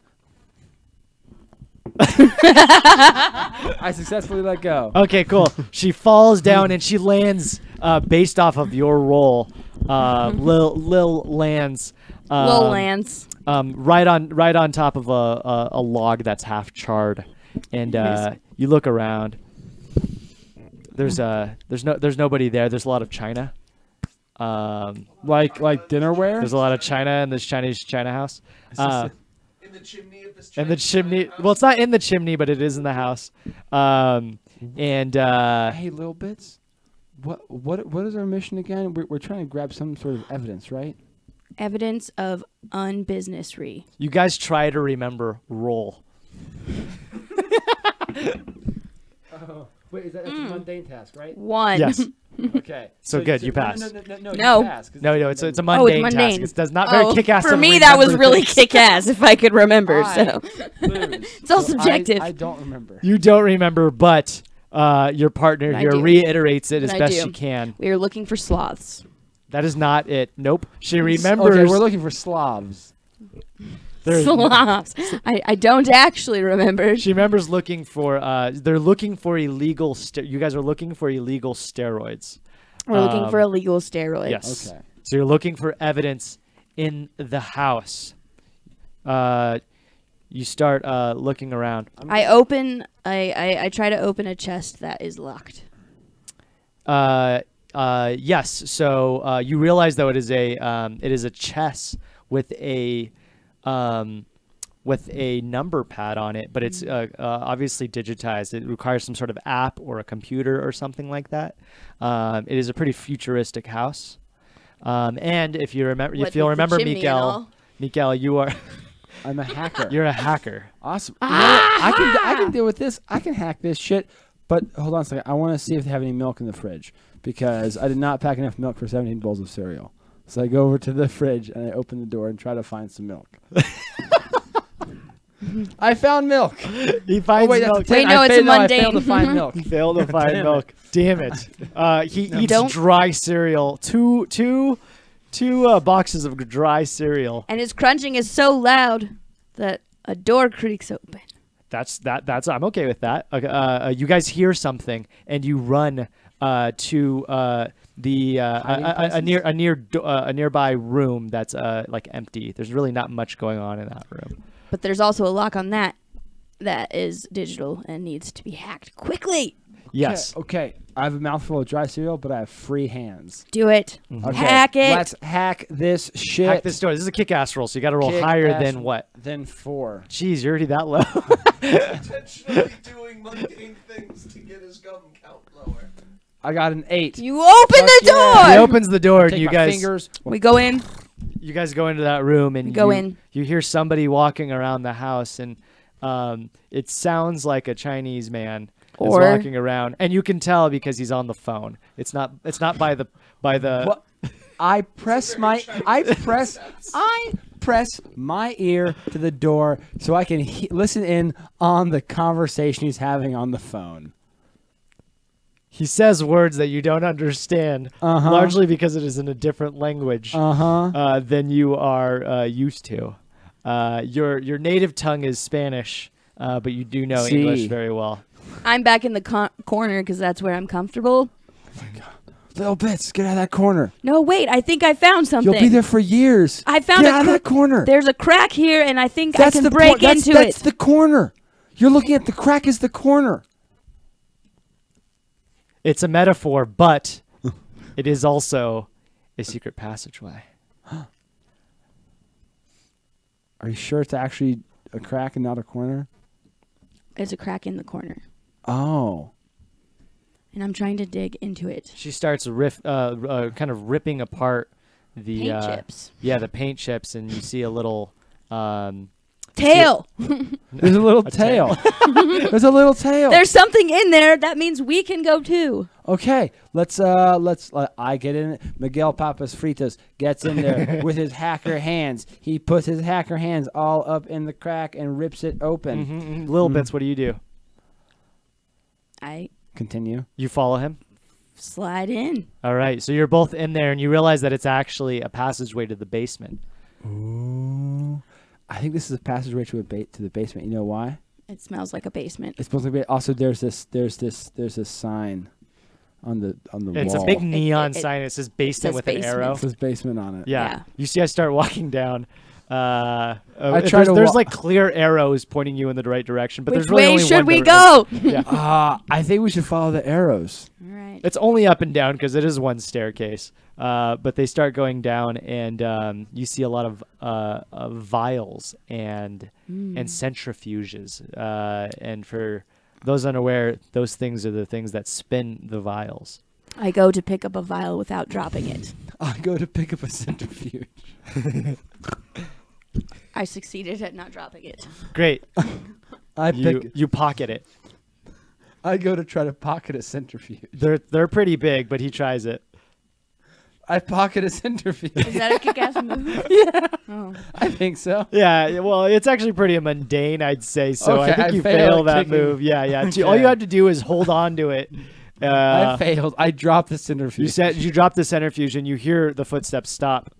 I successfully let go. Okay, cool. She falls down and she lands based off of your roll. Lil lands. Lil Lance. Right on top of a log that's half charred, and you look around. There's nobody there. There's a lot of china. Like dinnerware? There's a lot of china in this Chinese china house. In the chimney of this. And the Chinese chimney. house. Well, it's not in the chimney, but it is in the house. Hey, little bits. What is our mission again? We're trying to grab some sort of evidence, right? Evidence of unbusinessry. You guys try to remember roll. Oh, wait, that's a mundane task, right? 1. Yes. Okay. So good, you pass. No. No. You pass, 'cause No, it's it's a Oh, it's mundane task. mundane. It's does not very kick-ass. For to me, that was remember really things. kick-ass if I could remember. So lose. It's all So subjective. I don't remember. You don't remember, but your partner I here do. reiterates it as But I best do. she can. We are looking for sloths. That is not it. Nope. She remembers. Okay, we're looking for Slavs. there's- Sloths. I don't actually remember. She remembers looking for. They're looking for illegal. You guys are looking for illegal steroids. We're looking for illegal steroids. Yes. Okay. So you're looking for evidence in the house. You start looking around. I open. I try to open a chest that is locked. Yes. So you realize though it is a chest with a number pad on it, but it's obviously digitized. It requires some sort of app or a computer or something like that. It is a pretty futuristic house. And if you remember, What, if you'll with the remember, chimney and all? Miguel, you are I'm a hacker. you're a hacker. Awesome. You know what? I can deal with this. I can hack this shit. But hold on a second. I want to see if they have any milk in the fridge because I did not pack enough milk for 17 bowls of cereal. So I go over to the fridge and I open the door and try to find some milk. I found milk. He finds Wait, milk. that's a 10. Wait, no, I it's failed, a no, I failed to mundane. find milk. He failed to find Damn it. milk. Damn it. He eats Don't- dry cereal. Two boxes of dry cereal. And his crunching is so loud that a door creaks open. That's I'm okay with that. You guys hear something and you run to the a nearby room that's like empty. There's really not much going on in that room. But there's also a lock on that is digital and needs to be hacked quickly. Yes. Okay. I have a mouthful of dry cereal, but I have free hands. Do it. Okay. Hack it. Let's hack this shit. Hack this door. This is a kick-ass roll, so you got to roll higher Kick-ass than what? Than 4. Jeez, you're already that low. Intentionally doing mundane things to get his gum count lower. I got an 8. You open the Fuck door. yeah. He opens the door, and Take you my guys fingers. We go in. you guys go into that room and Go you, in. you hear somebody walking around the house, and it sounds like a Chinese man is Or- walking around, and you can tell because he's on the phone. It's not by the What? I press my my ear to the door so I can listen in on the conversation he's having on the phone. He says words that you don't understand, Uh-huh. largely because it is in a different language than you are used to. Your native tongue is Spanish, but you do know See. English very well. I'm back in the corner because that's where I'm comfortable. Little bits, get out of that corner. No, wait. I think I found something. You'll be there for years. I found get a out of that corner. There's a crack here, and I think That's I the can break that's into That's it. the corner. You're looking at the crack is the corner. It's a metaphor, but it is also a secret passageway. Are you sure it's actually a crack and not a corner? There's a crack in the corner, Oh. and I'm trying to dig into it. She starts kind of ripping apart the Paint chips. Yeah, the paint chips, and you see a little Tail. There's a little tail. There's a little tail. There's something in there. That means we can go too. Okay, let's I get in it. Miguel Papas Fritas gets in there with his hacker hands. He puts his hacker hands all up in the crack and rips it open. Little bits. What do you do? I Continue. You follow him? slide in. All right. So you're both in there, and you realize that it's actually a passageway to the basement. Ooh. I think this is a passageway to the basement. You know why? It smells like a basement. It's supposed to be. Also, there's a sign on the It's wall. a big neon it sign. It says basement says with an basement. arrow. It says basement on it. Yeah. Yeah. You see, I start walking down. try There's to like clear arrows pointing you in the right direction, but Which there's really way only should one we direction. go? Yeah. I think we should follow the arrows. All right. It's only up and down because it is one staircase. But they start going down, and you see a lot of vials and centrifuges. And for those unaware, those things are the things that spin the vials. I go to pick up a vial without dropping it. I go to pick up a centrifuge. I succeeded at not dropping it. Great. I You pocket it. I go to try to pocket a centrifuge. They're pretty big, but he tries it. I pocket a centrifuge. Is that a kick-ass move? Yeah, Oh. I think so. Yeah, well, it's actually pretty mundane, I'd say. So Okay, I think I you failed fail that kicking. move. Yeah. Okay. All you have to do is hold on to it. I failed. I dropped the centrifuge. You drop the centrifuge and you hear the footsteps stop,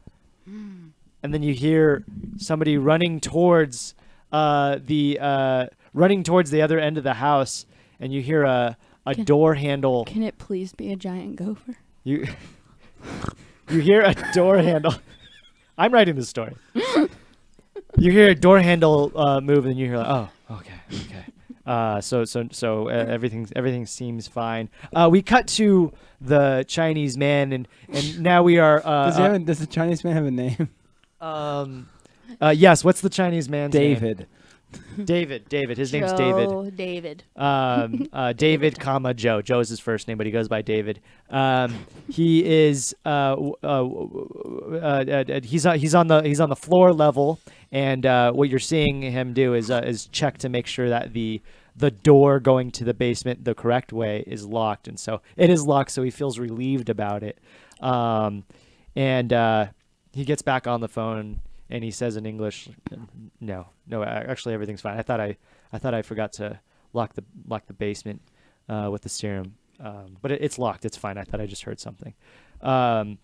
and then you hear somebody running towards the other end of the house, and you hear a door handle. Can it please be a giant gopher? You hear a door handle. I'm writing this story. You hear a door handle move, and you hear like, oh, okay. So everything seems fine. We cut to the Chinese man, and now we are. Does the Chinese man have a name? Yes. What's the Chinese man's name? David. David. His name's David. David. David, comma Joe. Joe is his first name, but he goes by David. He is he's on the floor level, and what you're seeing him do is check to make sure that the door going to the basement the correct way is locked, and so it is locked. So he feels relieved about it, and he gets back on the phone. And he says in English, "No, actually everything's fine. I thought I forgot to lock the basement with the serum, but it's locked. It's fine. I thought I just heard something." Then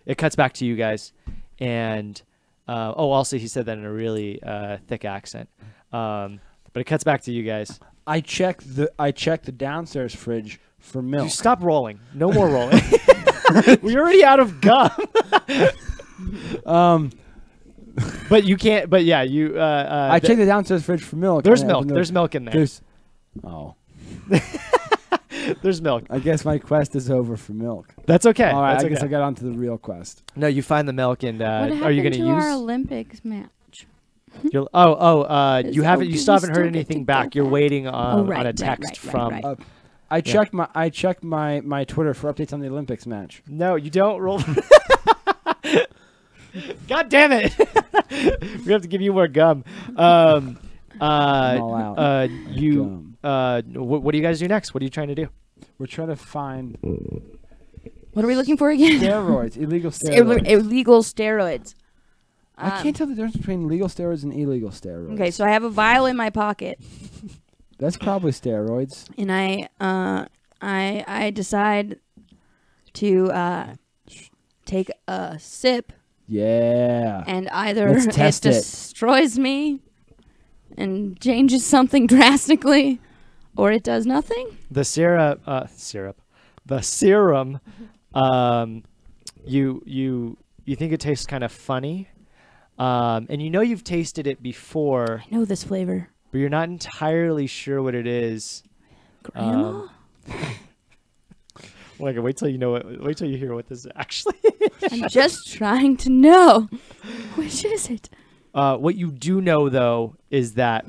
it cuts back to you guys, and also he said that in a really thick accent, but it cuts back to you guys. I checked the downstairs fridge for milk. You stop rolling. No more rolling. We're already out of gum. But you can't. But yeah, you. I checked the downstairs fridge for milk. There's milk. There's milk in there. There's milk. I guess my quest is over for milk. That's okay. All right. That's I guess okay. I got onto the real quest. No, you find the milk, and What are you going happened to our Olympics match? You Is- you haven't. do You we still haven't still heard get to anything go back. You're back? waiting on right, a right, text right, from. right. I checked my Twitter for updates on the Olympics match. No, you don't roll. God damn it! We have to give you more gum. I'm all out. What do you guys do next? What are you trying to do? We're trying to find What are we looking for again? steroids, illegal steroids. Illegal steroids. I can't tell the difference between legal steroids and illegal steroids. Okay, so I have a vial in my pocket, That's probably steroids. and I decide to take a sip, Yeah. and either Let's it test it. destroys me and changes something drastically, or it does nothing. The syrup. The serum. You think it tastes kind of funny, and you know you've tasted it before, I know this flavor. but you're not entirely sure what it is. Grandma? Like, wait till you hear what this actually. I'm just trying to know. Which is it? What you do know though is that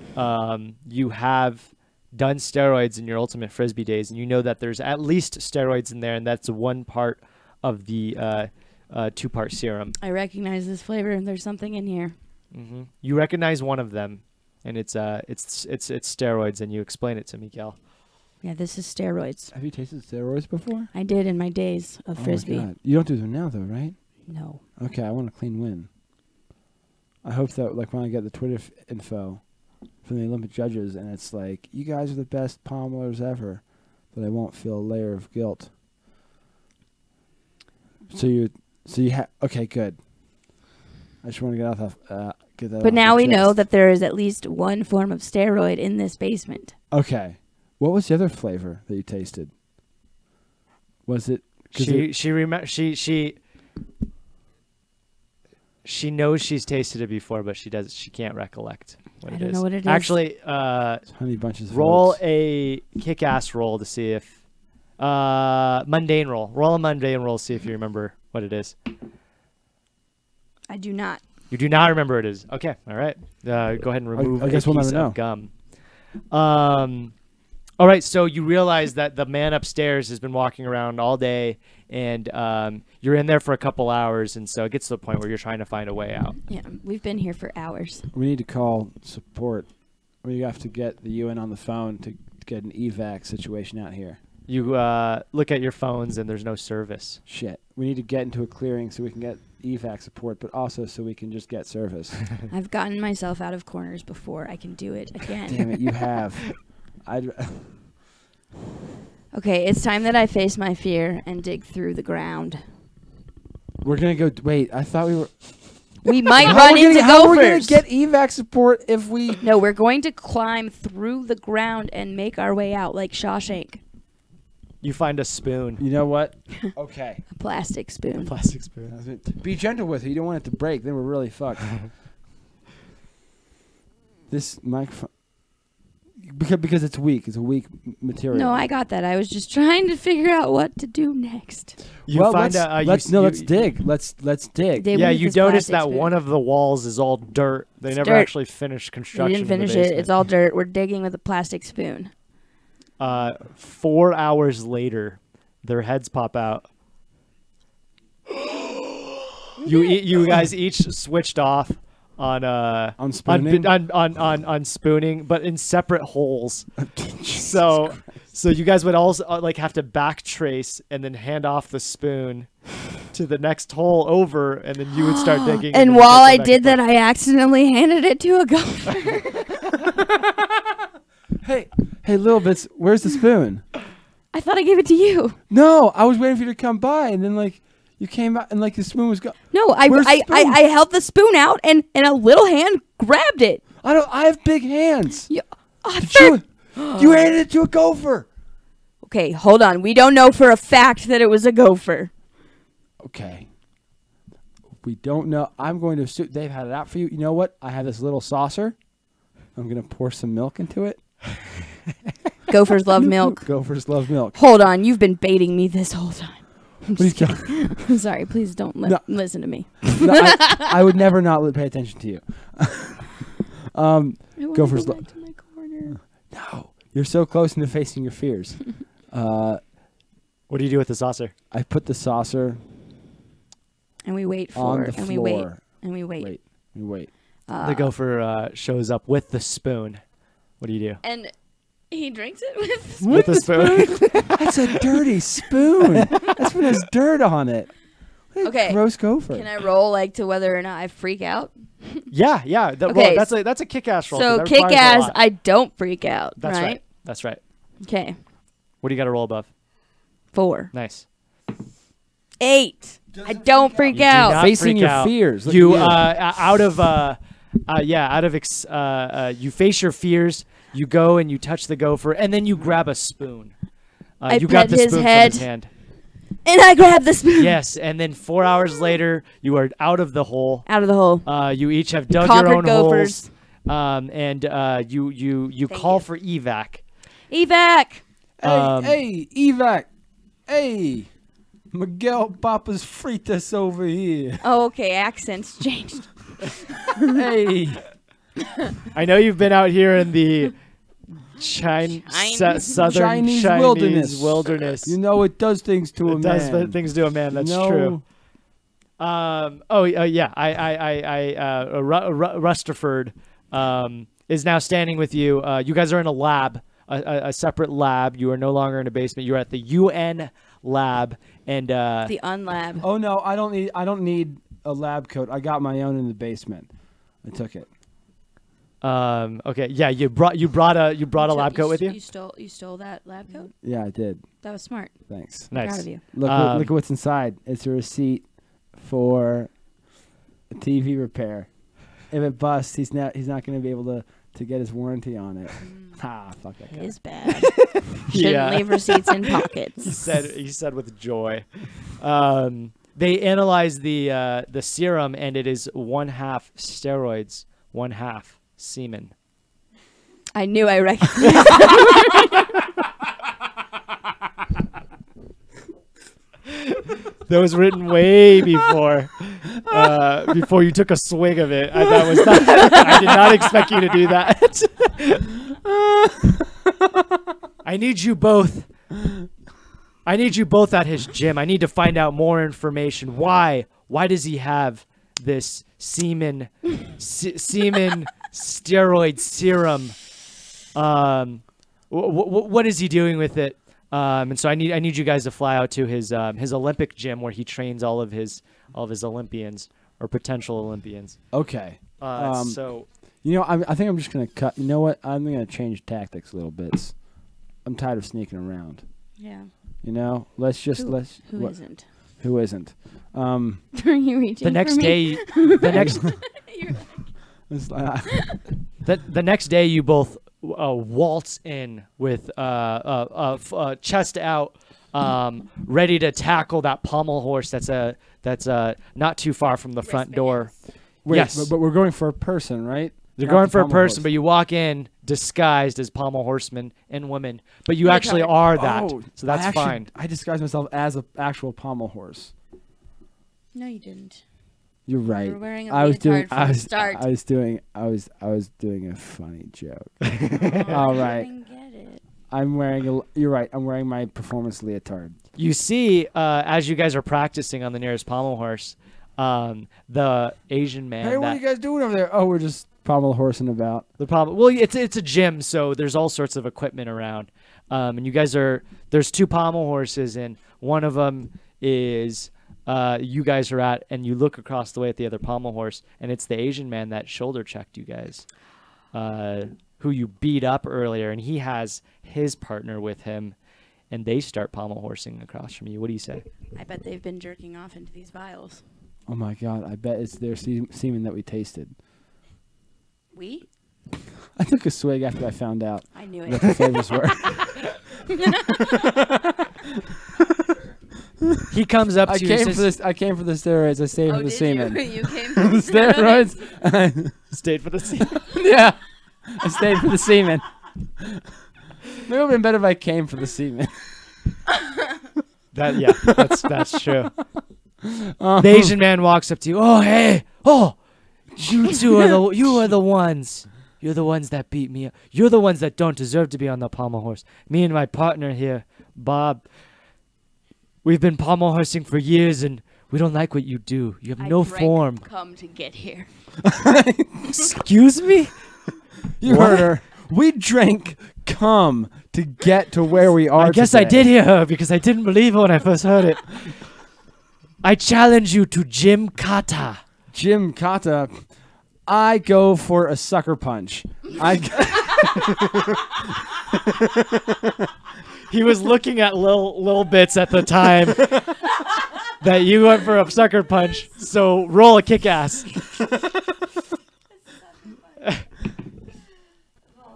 you have done steroids in your Ultimate Frisbee days, and you know that there's at least steroids in there, and that's one part of the 2-part serum. I recognize this flavor, and there's something in here. You recognize one of them, and it's steroids, and you explain it to Miguel. Yeah, this is steroids. Have you tasted steroids before? I did in my days of Frisbee. Oh my God. You don't do them now, though, right? No. Okay, I want a clean win. I hope that, like, when I get the Twitter info from the Olympic judges, and it's like, you guys are the best pommelers ever, that I won't feel a layer of guilt. So you have, okay, good. I just want to get that. But off now the we know chest. that there is at least one form of steroid in this basement. Okay, what was the other flavor that you tasted? Was it? 'Cause She knows she's tasted it before, but she can't recollect what I it don't is. know what it is. Actually, Honey Bunches of roll Oats. a kick-ass roll to see if mundane roll. Roll a mundane roll, see if you remember what it is. I do not. You do not remember what it is. Okay, all right. Go ahead and remove I guess a we'll piece never of gum. All right, so you realize that the man upstairs has been walking around all day, and you're in there for a couple hours, and so it gets to the point where you're trying to find a way out. Yeah, we've been here for hours. We need to call support. We have to get the UN on the phone to get an evac situation out here. You look at your phones and there's no service. Shit. We need to get into a clearing so we can get evac support, but also so we can just get service. I've gotten myself out of corners before. I can do it again. Damn it, you have. Okay, it's time that I face my fear and dig through the ground. We're gonna go. Wait, I thought we were. We might How run we're into gonna, how we're gonna gophers. get evac support if we? No, we're going to climb through the ground and make our way out like Shawshank. You find a spoon. You know what? Okay. A plastic spoon. Plastic spoon. Be gentle with it. You don't want it to break. Then we're really fucked. This microphone. Because it's weak. It's a weak material. No, I got that. I was just trying to figure out what to do next. You well, find let's dig. Let's dig. Dig Yeah, with you this notice plastic that spoon. one of the walls is all dirt. They It's never dirt. actually finished We construction. didn't finish in the it. basement. It's all dirt. We're digging with a plastic spoon. 4 hours later, their heads pop out. You guys each switched off on spooning? on spooning, but in separate holes. So you guys would also like have to backtrace and then hand off the spoon to the next hole over, and then you would start digging. And then while I take it back did and that, I accidentally handed it to a gopher. Hey, little bits. Where's the spoon? I thought I gave it to you. No, I was waiting for you to come by, and then like you came out, and like the spoon was gone. No, Where's the spoon? I held the spoon out, and a little hand grabbed it. I have big hands. You, You handed it to a gopher. Okay, hold on. We don't know for a fact that it was a gopher. Okay. We don't know. I'm going to assume they've had it out for you. You know what? I have this little saucer. I'm going to pour some milk into it. Gophers love milk. Gophers love milk. Hold on. You've been baiting me this whole time. What are you talking- I'm sorry. Please don't No. listen to me. No, I would never not pay attention to you. I wanna Gophers go lo- back to my corner. No. You're so close into facing your fears. What do you do with the saucer? I put the saucer And we wait on for the and floor. we wait and we wait. Wait. The gopher shows up with the spoon. What do you do? And he drinks it with With the spoon. That's a dirty spoon. That spoon has dirt on it. What a Okay. gross gopher. Can I roll like to whether or not I freak out? Yeah. Okay, That's a kick-ass roll. 'cause So that kick requires a ass, lot. I don't freak out. That's right. That's right. Okay. What do you got to roll above? 4. Nice. 8. I don't freak You do out. not Facing freak your out. fears. Look You at you face your fears. You go and you touch the gopher, and then you grab a spoon. I You grab pet the his spoon head. from his hand. And I grab the spoon Yes, and then 4 hours later, you are out of the hole. out of the hole. You each have dug your Conquered own gophers. holes, and you Thank call you. for evac. Evac. Hey, evac. Hey, Miguel Papas Fritas over here. Oh, okay. Accents changed. Hey. I know you've been out here in the southern Chinese Chinese wilderness. wilderness. You know it does things to a It does man. things to a man. That's You know, true. Rusterford is now standing with you. You guys are in a lab, a separate lab. You are no longer in a basement. You're at the UN lab, and The unlab. Oh no, I don't need a lab coat. I got my own in the basement. I took it. okay, yeah, you brought a lab coat with you. You stole that lab coat. Yeah, I did. That was smart. Thanks. I'm proud Nice. of you. Look at what's inside. It's a receipt for a TV repair. If it busts, he's not going to be able to get his warranty on it. Fuck that It guy. is bad. Shouldn't Yeah. leave receipts in pockets. He said with joy. They analyzed the serum, and it is 1/2 steroids, 1/2 semen. I knew I recognized. That was written way before you took a swig of it. I did not expect you to do that. I need you both. I need you both at his gym. I need to find out more information. Why? Why does he have this semen steroid serum? What is he doing with it? And so I need you guys to fly out to his Olympic gym where he trains all of his Olympians or potential Olympians. Okay. So You know, I think I'm just gonna cut. You know what? I'm gonna change tactics a little bit. I'm tired of sneaking around. Yeah. You know, let's Who what- isn't? Who isn't? Are you reaching the next for day, me? the next It's like- the next day, you both waltz in with chest out, ready to tackle that pommel horse that's not too far from the front door. Wait, Yes. but we're going for a person, right? They're Not going the for a pommel person, horse. but you walk in disguised as pommel horsemen and women, but you Yeah, actually Tyler. are that, Oh, so that's fine. I disguised myself as an actual pommel horse. No, you didn't. You're right. You were wearing a I was doing. leotard from the start. I was doing a funny joke. Oh, All I right. didn't get it. I'm wearing. You're right. I'm wearing my performance leotard. You see, as you guys are practicing on the nearest pommel horse, the Asian man. Hey, what are you guys doing over there? Oh, we're just pommel horsing about. The problem, well, it's a gym, so there's all sorts of equipment around, and you guys there's two pommel horses, and one of them is you guys are at, and you look across the way at the other pommel horse, and it's the Asian man that shoulder checked you guys, who you beat up earlier, and he has his partner with him, and they start pommel horsing across from you. What do you say? I bet they've been jerking off into these vials. Oh my God! I bet it's their semen that we tasted. We? I took a swig after I found out I knew what it. the flavors were. He comes up I to you and came for says, this. I came for the steroids. I stayed Oh, for the did semen. you? You came The from the steroids? steroids. stayed for the scene. Yeah, I stayed for the semen. Maybe it would have been better if I came for the semen. That's true. The Asian man walks up to you. Oh, hey, you two are the ones. You're the ones that beat me up. You're the ones that don't deserve to be on the pommel horse. Me and my partner here, Bob, we've been pommel horsing for years, and we don't like what you do. You have I no drank form. Come to get here. Excuse me? You heard her. We drank cum to get to where we are. I guess I today. did hear her because I didn't believe her when I first heard it. I challenge you to Jim Kata. Jim Kata. I go for a sucker punch. He was looking at little bits at the time that you went for a sucker punch. So roll a kick ass.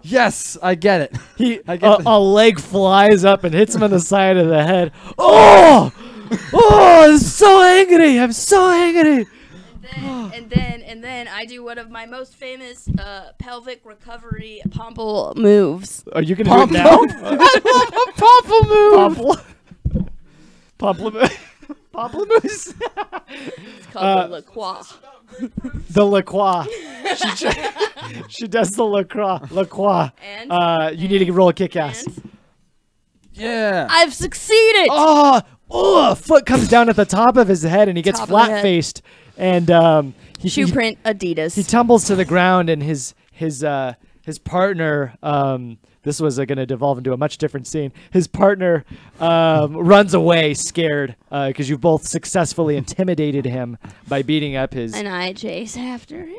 Yes, I get it. I get A leg flies up and hits him on the side of the head. Oh, I'm so angry. I'm so angry. And then I do one of my most famous pelvic recovery pommel moves. Are you gonna do it now? Pamplemousse. It's called the La Croix. The La Croix. She does the La Croix. La Croix. And You need to roll a kick ass. and Yeah. I've succeeded. Oh, a foot comes down at the top of his head, and he gets Top of the head. flat faced, and Shoe print Adidas. he tumbles to the ground, and his partner. This was going to devolve into a much different scene. His partner runs away, scared, because you've both successfully intimidated him by beating up his. and I chase after him.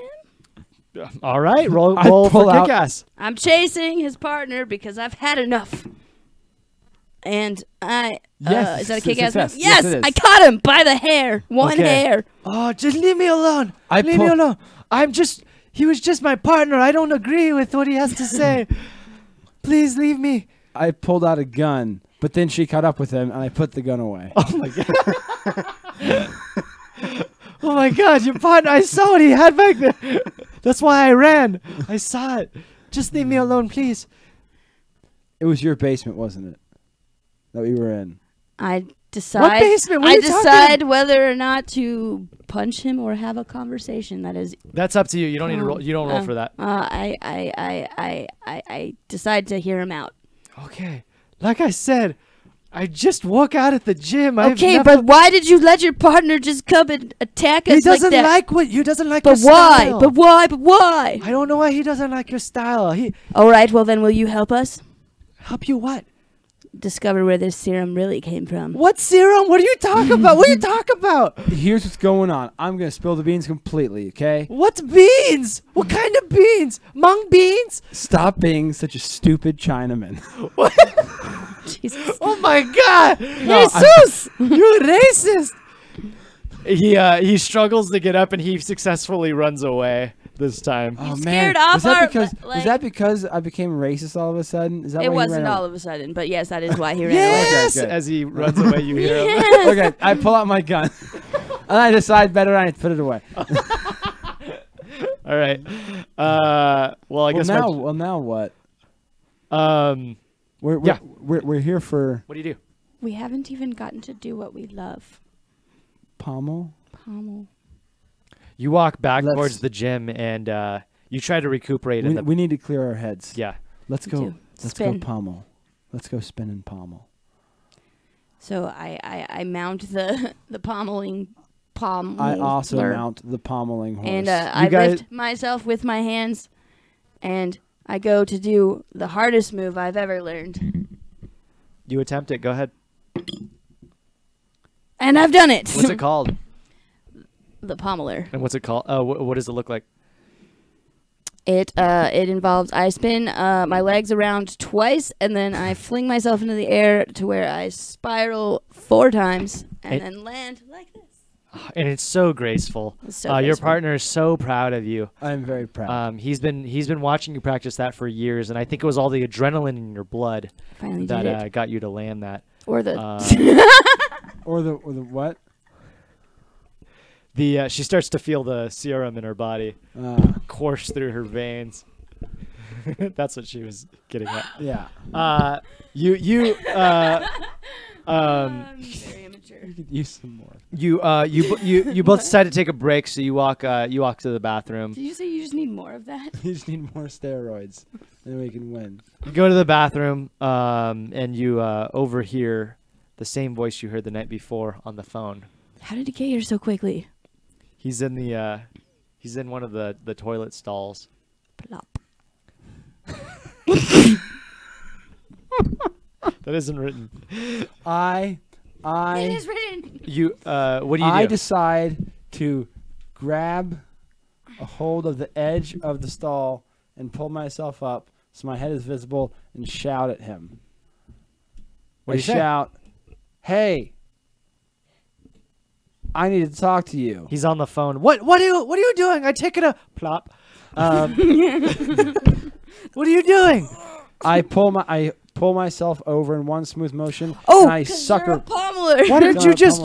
All right, roll I for pull out- kick ass. I'm chasing his partner because I've had enough. And Yes, is that a it's a kick ass? success. Move? Yes, Yes, it is. I caught him by the hair. One Okay. hair. Oh, just leave me alone. I Leave pull- me alone. He was just my partner. I don't agree with what he has to say. Please leave me. I pulled out a gun, but then she caught up with him, and I put the gun away. Oh my god. Oh my god, your partner. I saw what he had back there. That's why I ran. I saw it. Just leave me alone, please. It was your basement, wasn't it? That we were in. I decide. basement? What are I you talking decide whether or not to punch him or have a conversation. That is. That's up to you. You don't need to roll. You don't roll for that. I decide to hear him out. Okay. Like I said, I just walk out at the gym. Okay, but why did you let your partner just come and attack us he doesn't like that? like what you doesn't like. But your why? style. But why? But why? I don't know why he doesn't like your style. He All right. Well, then, will you help us? help you what? discover where this serum really came from. What serum? What are you talking about? What are you talking about? Here's what's going on. I'm gonna spill the beans completely. Okay. What's beans? What kind of beans? Mung beans? Stop being such a stupid Chinaman. What? Jesus. Oh my God! Jesus! You're racist. He struggles to get up and he successfully runs away this time. Oh scared man, off was that our- because like- was that because I became racist all of a sudden? Is that It why he wasn't ran all away? of a sudden, but yes, that is why he ran Yes! Okay, good. As he runs away, you hear him. away. Yes. Okay, I pull out my gun, and I decide better I put it away. All right. Well, I guess now what? We're Yeah. we're here for what do you do? We haven't even gotten to do what we love. Pommel. Pommel. You walk back Let's- towards the gym and you try to recuperate in the We need to clear our heads. yeah. Let's We go. do. Let's Spin. go pommel. Let's go spin and pommel. So I mount the pommeling pommel. I also mount the pommeling horse. And I lift myself with my hands, and I go to do the hardest move I've ever learned. You attempt it. Go ahead. And I've done it. What's it called? The pommeler. And what's it called? What does it look like? It involves I spin my legs around twice, and then I fling myself into the air to where I spiral 4 times, and It- then land like this. And it's so graceful. It's so Your graceful. partner is so proud of you. I'm very proud. He's been watching you practice that for years, and I think it was all the adrenaline in your blood Finally that did it. got you to land that. Or the or the what? She starts to feel the serum in her body course through her veins. That's what she was getting at. Yeah. You very immature. You could use some more. you both decide to take a break, so you walk to the bathroom. Did you say you just need more of that? You just need more steroids, and we can win. You go to the bathroom, and you overhear the same voice you heard the night before on the phone. How did he get here so quickly? He's in one of the toilet stalls. Plop. That isn't written. It is written. You what do you I do? decide to grab a hold of the edge of the stall and pull myself up so my head is visible and shout at him. What I do you say? shout, "Hey, I need to talk to you." He's on the phone. What are you doing? I take it a plop. What are you doing? I pull myself over in one smooth motion. Oh, and I 'Cause sucker you're a pommeler.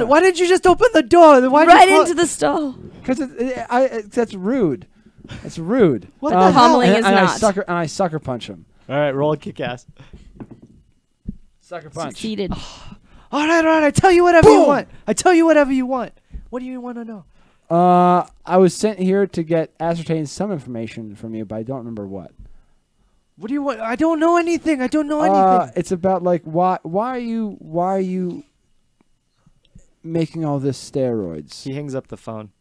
Why did you just open the door? Why right into the stall. because that's rude. That's rude. What the hell? Pommeling and, is and not. I sucker punch him. All right, roll a kick ass. Sucker punch. Succeeded. All right. I tell you whatever you Boom! want. I tell you whatever you want. What do you want to know? I was sent here to ascertain some information from you, but I don't remember what. What do you want? I don't know anything. I don't know anything. It's about like why are you making all this steroids? He hangs up the phone.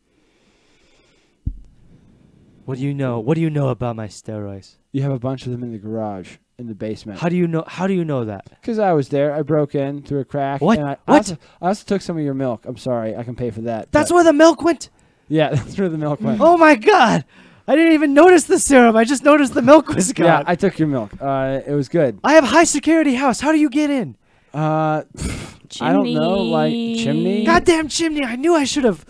What do you know? What do you know about my steroids? You have a bunch of them in the garage, in the basement. How do you know? How do you know that? Because I was there. I broke in through a crack. What? And I What? also took some of your milk. I'm sorry. I can pay for that. That's but- where the milk went. Yeah, that's where the milk went. Oh my God! I didn't even notice the serum. I just noticed the milk was gone. Yeah, I took your milk. It was good. I have a high security house. How do you get in? I don't know, like chimney. Goddamn chimney! I knew I should have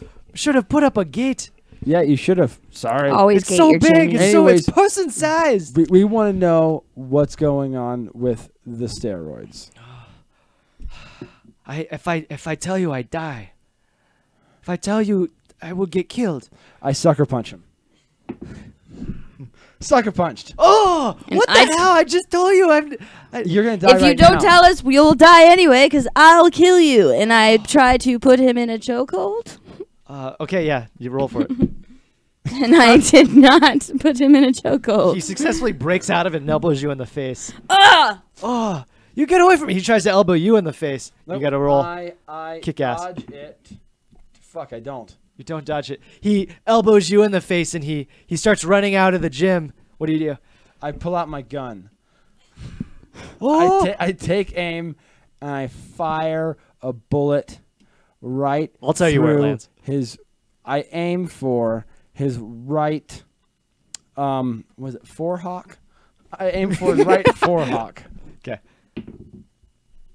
put up a gate. Yeah, you should have. Sorry. Always It's gate so your big. chimney. It's Anyways. person sized. We want to know what's going on with the steroids. If I tell you, I die. If I tell you, I will get killed. I sucker punch him. Sucker punched. Oh, And what the I- hell? I just told you. You're gonna die If you right don't now. tell us, we'll die anyway, because I'll kill you. And I try to put him in a chokehold. Okay, yeah, you roll for it. And I did not put him in a chokehold. He successfully breaks out of it and elbows you in the face. Ah! Oh, you get away from me. He tries to elbow you in the face. Nope. You got to roll. I Kick ass. dodge it. Fuck, I don't. You don't dodge it. He elbows you in the face and he starts running out of the gym. What do you do? I pull out my gun. Oh. I take aim and I fire a bullet right. I'll tell you where it through lands. I aim for his right. Was it forehawk? I aim for his right forehawk. Okay.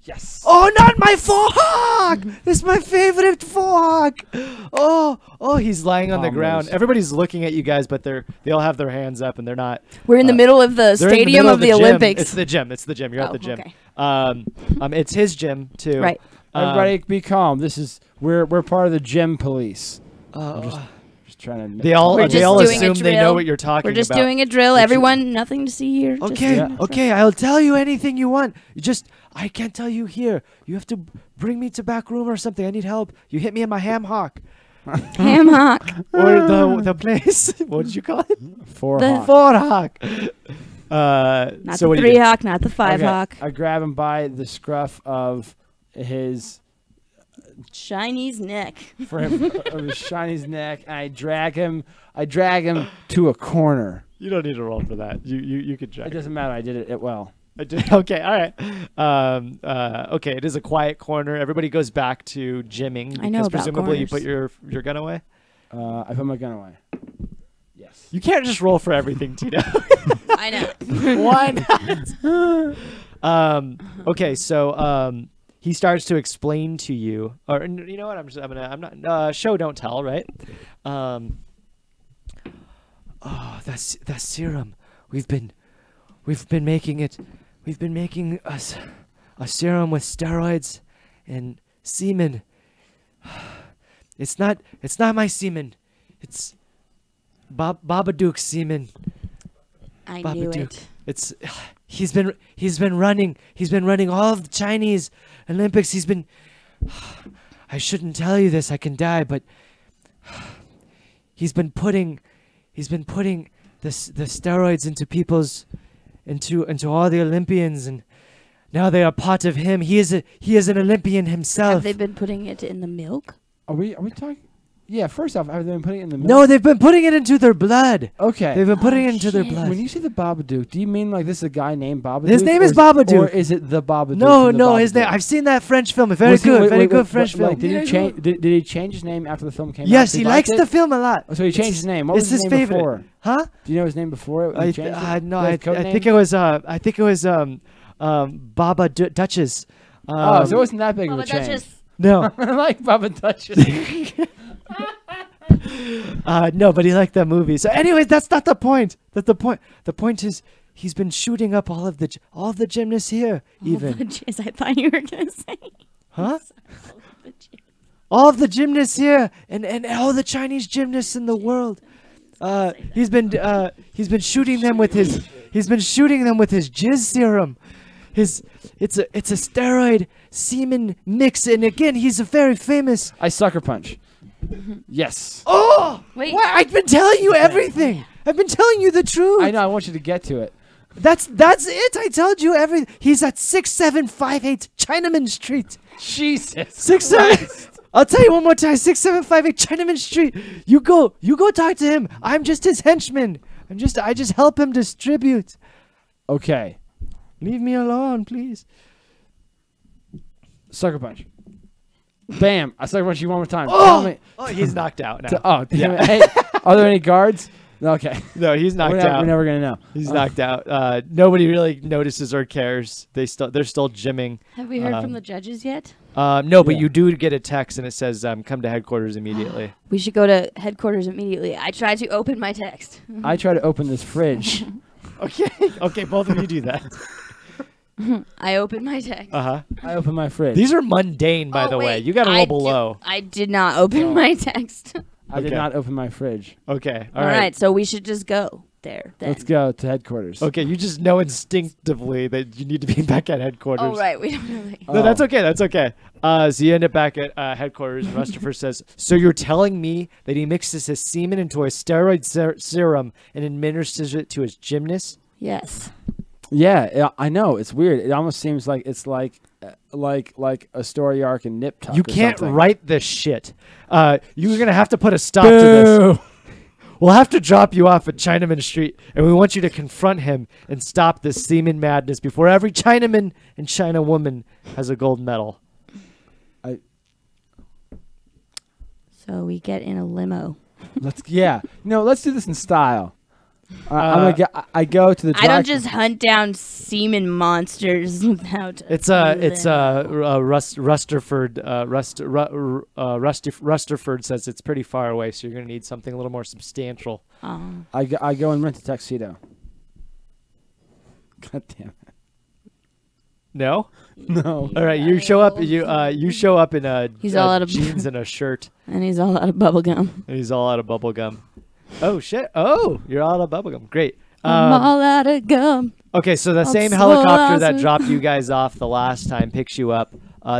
Yes. Oh, not my forehawk! It's my favorite forehawk. Oh, he's lying on the Bombers. ground. Everybody's looking at you guys, but they all have their hands up and they're not. We're in the middle of the They're in stadium middle of the gym. Olympics. It's the gym. You're at Oh, the gym. okay. It's his gym too. Right. Everybody, be calm. We're part of the gym police. Uh, Just trying to. they all We're just doing a assume they know drill. what you're talking We're just about. doing a drill. Everyone, nothing to see here. just Okay, doing a drill. okay, I'll tell you anything you want. I can't tell you here. You have to bring me to back room or something. I need help. You hit me in my ham hock. Ham hock. Or the place. What did you call it? Forehawk. Four hawk. Not So the what do 3 you do? hawk, not the 5 Okay, hawk. I grab him by the scruff of his Chinese neck. of his shiny's neck, and I drag him to a corner. You don't need to roll for that. You could It check. doesn't matter. I did it well. I did. Okay, all right. Okay, it is a quiet corner. Everybody goes back to gymming I know because about presumably you put corners. your gun away. I put my gun away. Yes. You can't just roll for everything, Tito. I know. Why not? Okay, so he starts to explain to you, or you know what? I'm not. Show don't tell, right? That's serum. We've been making it. We've been making a serum with steroids and semen. It's not my semen. It's Babadook's semen. I Babadook. knew it. It's he's been running all of the Chinese Olympics. I shouldn't tell you this, I can die, but he's been putting the steroids into all the Olympians, and now they are part of him. He is an Olympian Have himself. they been putting it in the milk? Are we talking? Yeah. First off, have they been putting it in the milk? No, they've been putting it into their blood. Okay. They've been putting it into their shit. blood. When you say the Babadook, do you mean like this is a guy named Babadook? His name or is or Babadook. is it the Babadook? No, from the no, his name. Babadook? I've seen that French film. Very Was he- good, wait, very wait, good wait, French like, film. did he change? Did he change his name after the film came out? Yes, Did he like likes it? the film a lot. Oh, so he changed It's- his name. What it's was his his name favorite. before? Huh? Do you know his name before? He changed it? No, Was I his code think name? it was Baba Duchess. Oh, so it wasn't that big of a Baba change. Duchess. No, I like Baba Duchess. no, but he liked that movie. So, anyways, that's not the point. That's the point. The point is, he's been shooting up all of the gymnasts here. Even, Jizz, I thought you were gonna say. huh? All of the gymnasts here, and all the Chinese gymnasts in the world. He's been shooting them with his jizz serum. It's a steroid semen mix, and again, he's a very famous. I sucker punch. Yes. Oh, Wait. why? I've been telling you everything. I've been telling you the truth. I know. I want you to get to it. That's it. I told you everything. He's at 6758 Chinaman Street. Jesus. 67. I'll tell you one more time. 6758 Chinaman Street. You go talk to him. I'm just his henchman. I just help him distribute. Okay. Leave me alone, please. Sucker punch. Bam. I sucker punch you one more time. Tell me. Oh, he's knocked out now. Oh, damn Yeah. it. Hey, are there any guards? Okay. No, he's knocked out. We're never gonna know. He's knocked out. Nobody really notices or cares. They're still gymming. Have we heard from the judges yet? No, but Yeah. you do get a text and it says, "Come to headquarters immediately." We should go to headquarters immediately. I tried to open my text. I try to open this fridge. Okay, both of you do that. I opened my text. Uh-huh. I open my fridge. These are mundane, by Oh, the way. wait, You got to I roll do- below. I did not open my text. I did Okay. not open my fridge. Okay. All right, so we should just go there then. Let's go to headquarters. Okay, you just know instinctively that you need to be back at headquarters. Oh, right. We don't really. No, that's okay. That's okay. So you end up back at headquarters. And Rustopher says, "So you're telling me that he mixes his semen into a steroid serum and administers it to his gymnasts?" Yes. Yeah, I know. It's weird. It almost seems like it's like a story arc in Nip Tuck. You or can't something. write this shit. You're gonna have to put a stop to this. We'll have to drop you off at Chinaman Street, and we want you to confront him and stop this semen madness before every Chinaman and China woman has a gold medal. So we get in a limo. Let's do this in style. I go to the. I don't just hunt down semen monsters without. Rusterford says it's pretty far away, so you're gonna need something a little more substantial. I go and rent a tuxedo. God damn it. No. No. All right, you show up. You show up in He's all out of jeans and a shirt, and he's all out of bubble gum. and he's all out of bubble gum. Oh shit! Oh, you're all out of bubble gum. Great. I'm all out of gum. Okay, so the same so helicopter that awesome. dropped you guys off the last time picks you up.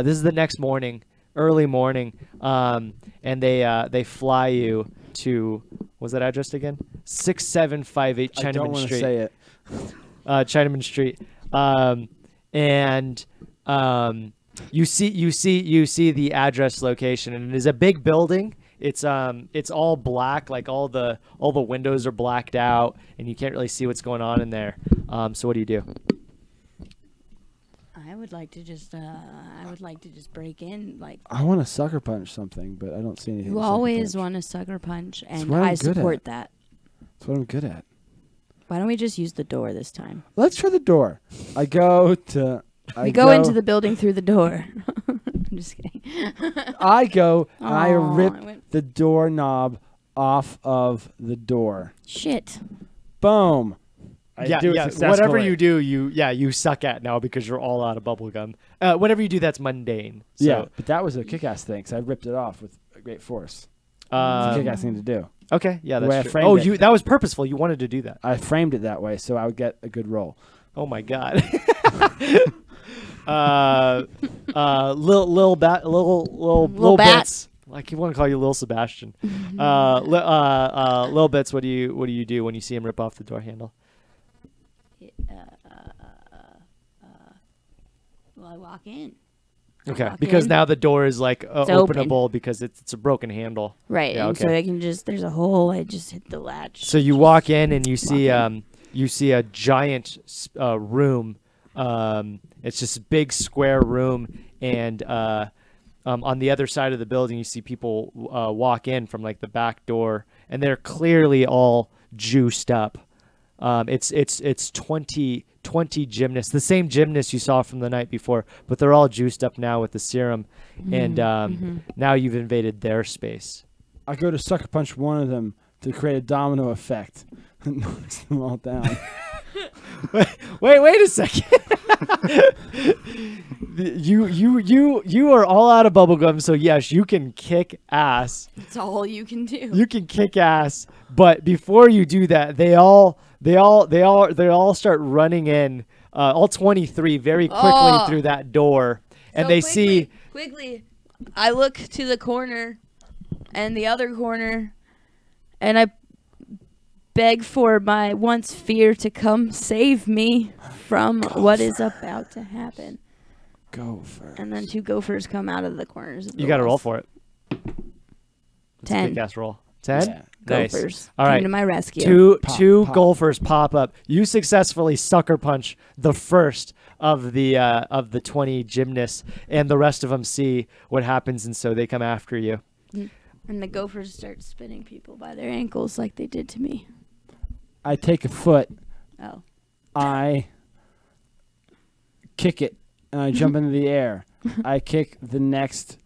This is the next morning, early morning, and they fly you to, what's that address again? 6758 I don't Chinaman want to Street. say it. Chinaman Street. You see the address location, and it is a big building. It's all black, like all the windows are blacked out, and you can't really see what's going on in there. So what do you do? I would like to just break in. Like, I want to sucker punch something, but I don't see anything. you to sucker always punch. want to sucker punch, and what I'm I good support at. that. That's what I'm good at. Why don't we just use the door this time? Let's try the door. I go to. We go into the building through the door. I'm just kidding. I go and I Aw, rip I went- the doorknob off of the door. Shit. Boom. I do it Whatever successfully. you do, you suck at now because you're all out of bubble gum. Whatever you do, that's mundane. So, Yeah, but that was a kick-ass thing, so I ripped it off with a great force. It's a kick-ass thing to do. Okay, yeah, The way I that's true. framed Oh, it. that was purposeful. You wanted to do that. I framed it that way so I would get a good roll. Oh my god. Lil Bat. Bits. I keep wanting to call you Lil Sebastian. Lil Bits. What do you do when you see him rip off the door handle? Well, I walk in. Okay, Walk because in. now the door is like open. openable because it's a broken handle. Right, Yeah, and so okay. I can there's a hole. I just hit the latch. So you walk in and you in. see a giant room. It's just a big square room, and on the other side of the building you see people walk in from like the back door, and they're clearly all juiced up. It's 20 gymnasts, the same gymnasts you saw from the night before, but they're all juiced up now with the serum, and now you've invaded their space. I go to sucker punch one of them to create a domino effect and knocks them all down. Wait a second. You are all out of bubblegum, so yes, you can kick ass. That's all you can do. You can kick ass, but before you do that, they all start running in, all 23 very quickly through that door, and they see. Quickly, I look to the corner and the other corner, and I beg for my once fear to come save me from what is about to happen. Gopher. And then two gophers come out of the corners. Of the You got to roll walls. for it. It's a 10. kick-ass roll. 10? Yeah. Nice. Gophers All came right. to my rescue. Two Pop. golfers pop up. You successfully sucker punch the first of the 20 gymnasts, and the rest of them see what happens, and so they come after you. And the gophers start spinning people by their ankles like they did to me. I take a foot. Oh. I kick it, and I jump into the air. I kick the next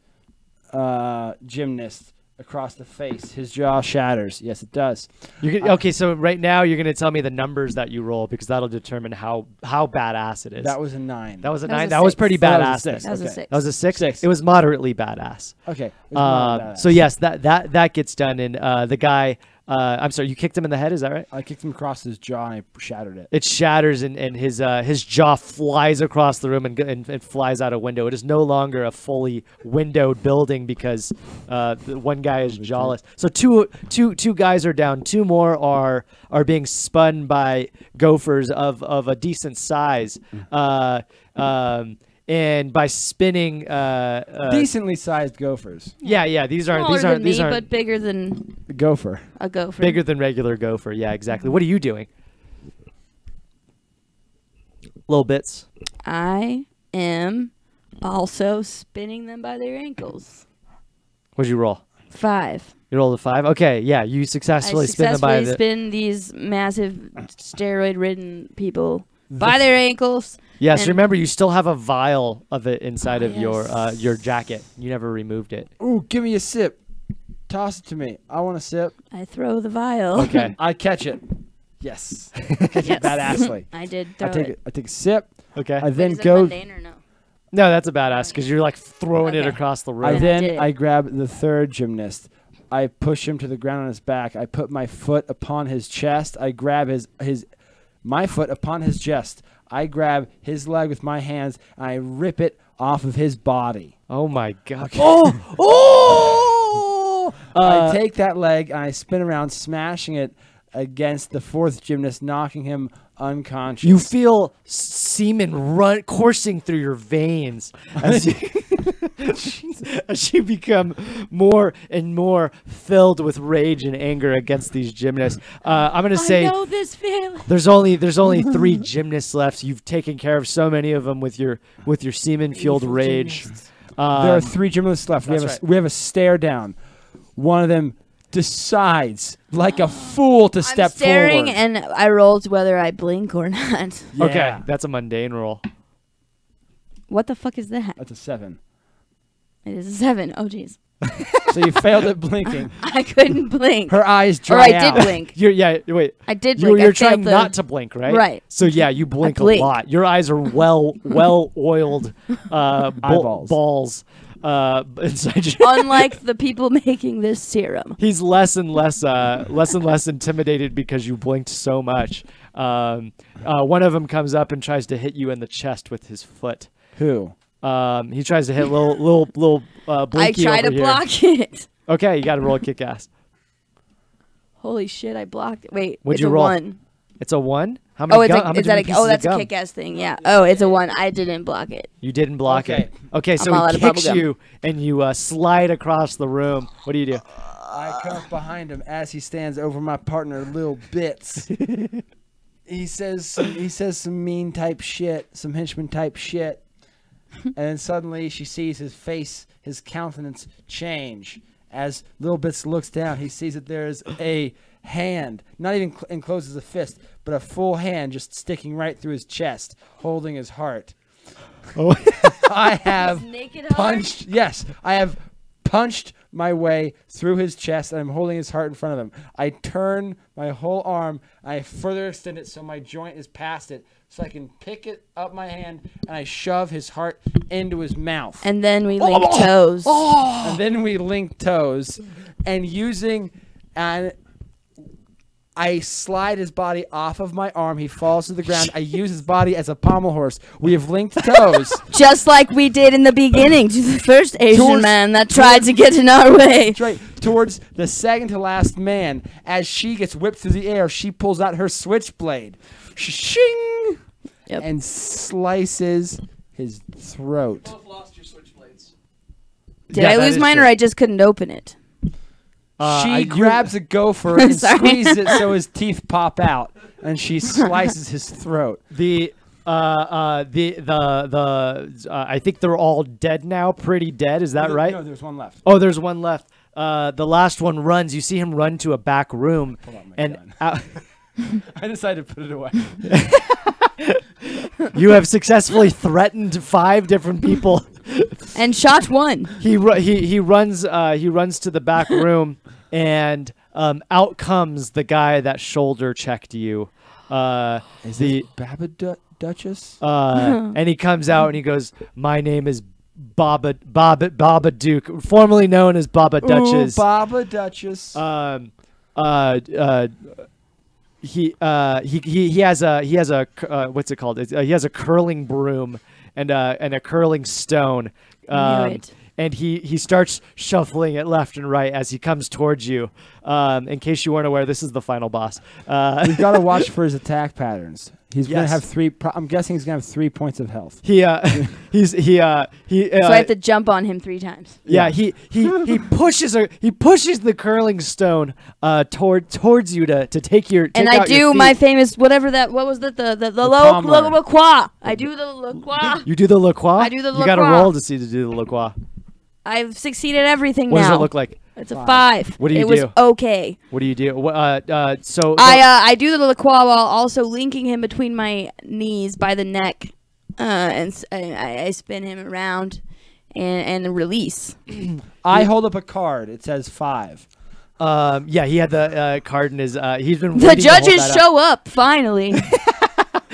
gymnast across the face. His jaw shatters. Yes, it does. Okay, so right now you're going to tell me the numbers that you roll, because that'll determine how badass it is. That was a 9. That was a That was 9. a That was 6. pretty That was a badass. 6. That was a Okay. 6. That was a 6? 6. It was moderately badass. Okay. it was not badass. So yes, that gets done, and the guy. I'm sorry, you kicked him in the head. Is that right? I kicked him across his jaw and I shattered it. It shatters, and his jaw flies across the room and flies out a window. It is no longer a fully windowed building because the one guy is jawless. So two guys are down. 2 more are being spun by gophers of a decent size. and by spinning, Decently sized gophers. yeah, these aren't Smaller than me, aren't but bigger than Gopher. a gopher. bigger than regular gopher. Yeah, exactly. What are you doing? Little bits. I am also spinning them by their ankles. What'd you roll? 5. You rolled a 5. Okay, yeah, you I successfully spin them by successfully the. spin these massive steroid-ridden people by their ankles. Yes, and- remember you still have a vial of it inside Oh, of your jacket. You never removed it. Ooh, give me a sip. Toss it to me. I want a sip. I throw the vial. Okay. I catch it. Yes. Yes. Badassly. I did I throw take it. I take a sip. Okay. I then Is it go. mundane or no? No, that's a badass because you're like throwing it Okay. across the I room. did then it. I grab the third gymnast. I push him to the ground on his back. I put my foot upon his chest. I grab my foot upon his chest. I grab his leg with my hands and I rip it off of his body. Oh my god. Oh! Uh, I take that leg and I spin around, smashing it against the fourth gymnast, knocking him unconscious. You feel semen coursing through your veins as you become more and more filled with rage and anger against these gymnasts. I'm gonna say I know this feeling. there's only 3 gymnasts left. You've taken care of so many of them with your semen fueled rage. There are 3 gymnasts left. that's right. We have a stare down. One of them decides, like a fool, to step I'm staring forward. and I rolled whether I blink or not. Yeah. Okay, that's a mundane roll. What the fuck is that? That's a 7. It is a 7. Oh, jeez. So you failed at blinking. I couldn't blink. Her eyes Or dry I out. did blink. Wait. I did blink. You're I failed trying the- not to blink, right? Right. So yeah, you blink a blinked. lot. Your eyes are well oiled Eyeballs. balls inside you. Unlike the people making this serum. He's less and less intimidated because you blinked so much. One of them comes up and tries to hit you in the chest with his foot. Who? He tries to hit little I Blinky try over to here. block it. Okay, you got to roll a kick ass. Holy shit, I blocked it. Wait, What'd it's you a roll? 1. It's a 1. How many? Oh, it's how a, many is that pieces of that's a gum? kick-ass thing, yeah. Oh, it's a 1. I didn't block it. You didn't block Okay. it. Okay, so all he out of bubble kicks gum. you and you slide across the room. What do you do? I come up behind him as he stands over my partner, Lil Bits. He says some mean type shit, some henchman type shit, and then suddenly she sees his face, his countenance change. As Lil Bits looks down, he sees that there is a hand, not even enclosed as a fist, but a full hand just sticking right through his chest, holding his heart. Oh. I have Naked punched. Yes, I have punched my way through his chest, and I'm holding his heart in front of him. I turn my whole arm. I further extend it so my joint is past it, so I can pick it up my hand, and I shove his heart into his mouth. And then we link toes. And then we link toes, and I slide his body off of my arm. He falls to the ground. I use his body as a pommel horse. We have linked toes. Just like we did in the beginning to the first Asian Towards- man that tried to get in our way. That's right. Towards the second to last man. As she gets whipped through the air, she pulls out her switchblade. Shing! Yep. And slices his throat. Both lost your switchblades. Did Yeah, I that lose is mine true. or I just couldn't open it? She grabs a gopher and Sorry. squeezes it so his teeth pop out, and she slices his throat. I think they're all dead now. Pretty dead. Is that right? No, there's one left. Oh, there's one left. The last one runs. You see him run to a back room, Pull out my and gun. out, I decided to put it away. you have successfully threatened 5 different people. And shot one. He runs to the back room, and out comes the guy that shoulder checked you. Is it Baba Duchess? And he comes out and he goes, "My name is Baba Duke, formerly known as Baba Duchess." Ooh, Baba Duchess. He has a what's it called? He has a curling broom and a curling stone. I knew it. And he starts shuffling it left and right as he comes towards you. In case you weren't aware, this is the final boss. We've got to watch for his attack patterns. He's gonna Yes. have I'm guessing he's gonna have 3 points of health. He he So I have to jump on him 3 times. yeah, he pushes the curling stone towards you to take your And take I out your do feet. my famous what was that the Palmer. La Croix. I do the La Croix. You do the La Croix? I do the You La got to Croix. roll to see to do the La Croix. I've succeeded everything What now. does it look like? It's a 5. What do you it was do? okay. What do you do? So I do the La Croix while also linking him between my knees by the neck, I spin him around and release. I hold up a card. It says 5. yeah, he had the card in his. He's been. The waiting to hold judges that up. show up finally.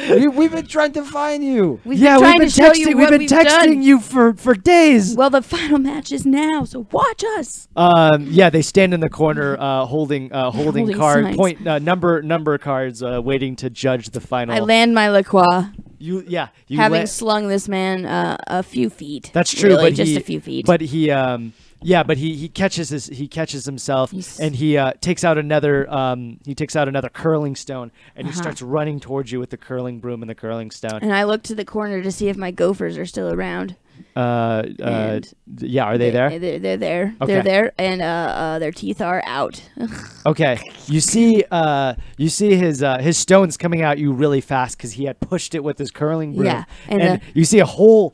We've been trying to find you. We've Yeah, been trying we've to been show texting. you We've what been texting done. you for days. Well, the final match is now, so watch us. Yeah, they stand in the corner, holding Holding card signs. point number cards, waiting to judge the final. I land my La Croix, You having la- slung this man a few feet. That's true, really, but just he- a few feet. But he catches himself He's- and he takes out another curling stone and he starts running towards you with the curling broom and the curling stone. and I look to the corner to see if my gophers are still around. And Yeah, are they there? They're there. Okay. They're there, and their teeth are out. Okay, you see his stones coming at you really fast because he had pushed it with his curling broom. Yeah, and and you see a hole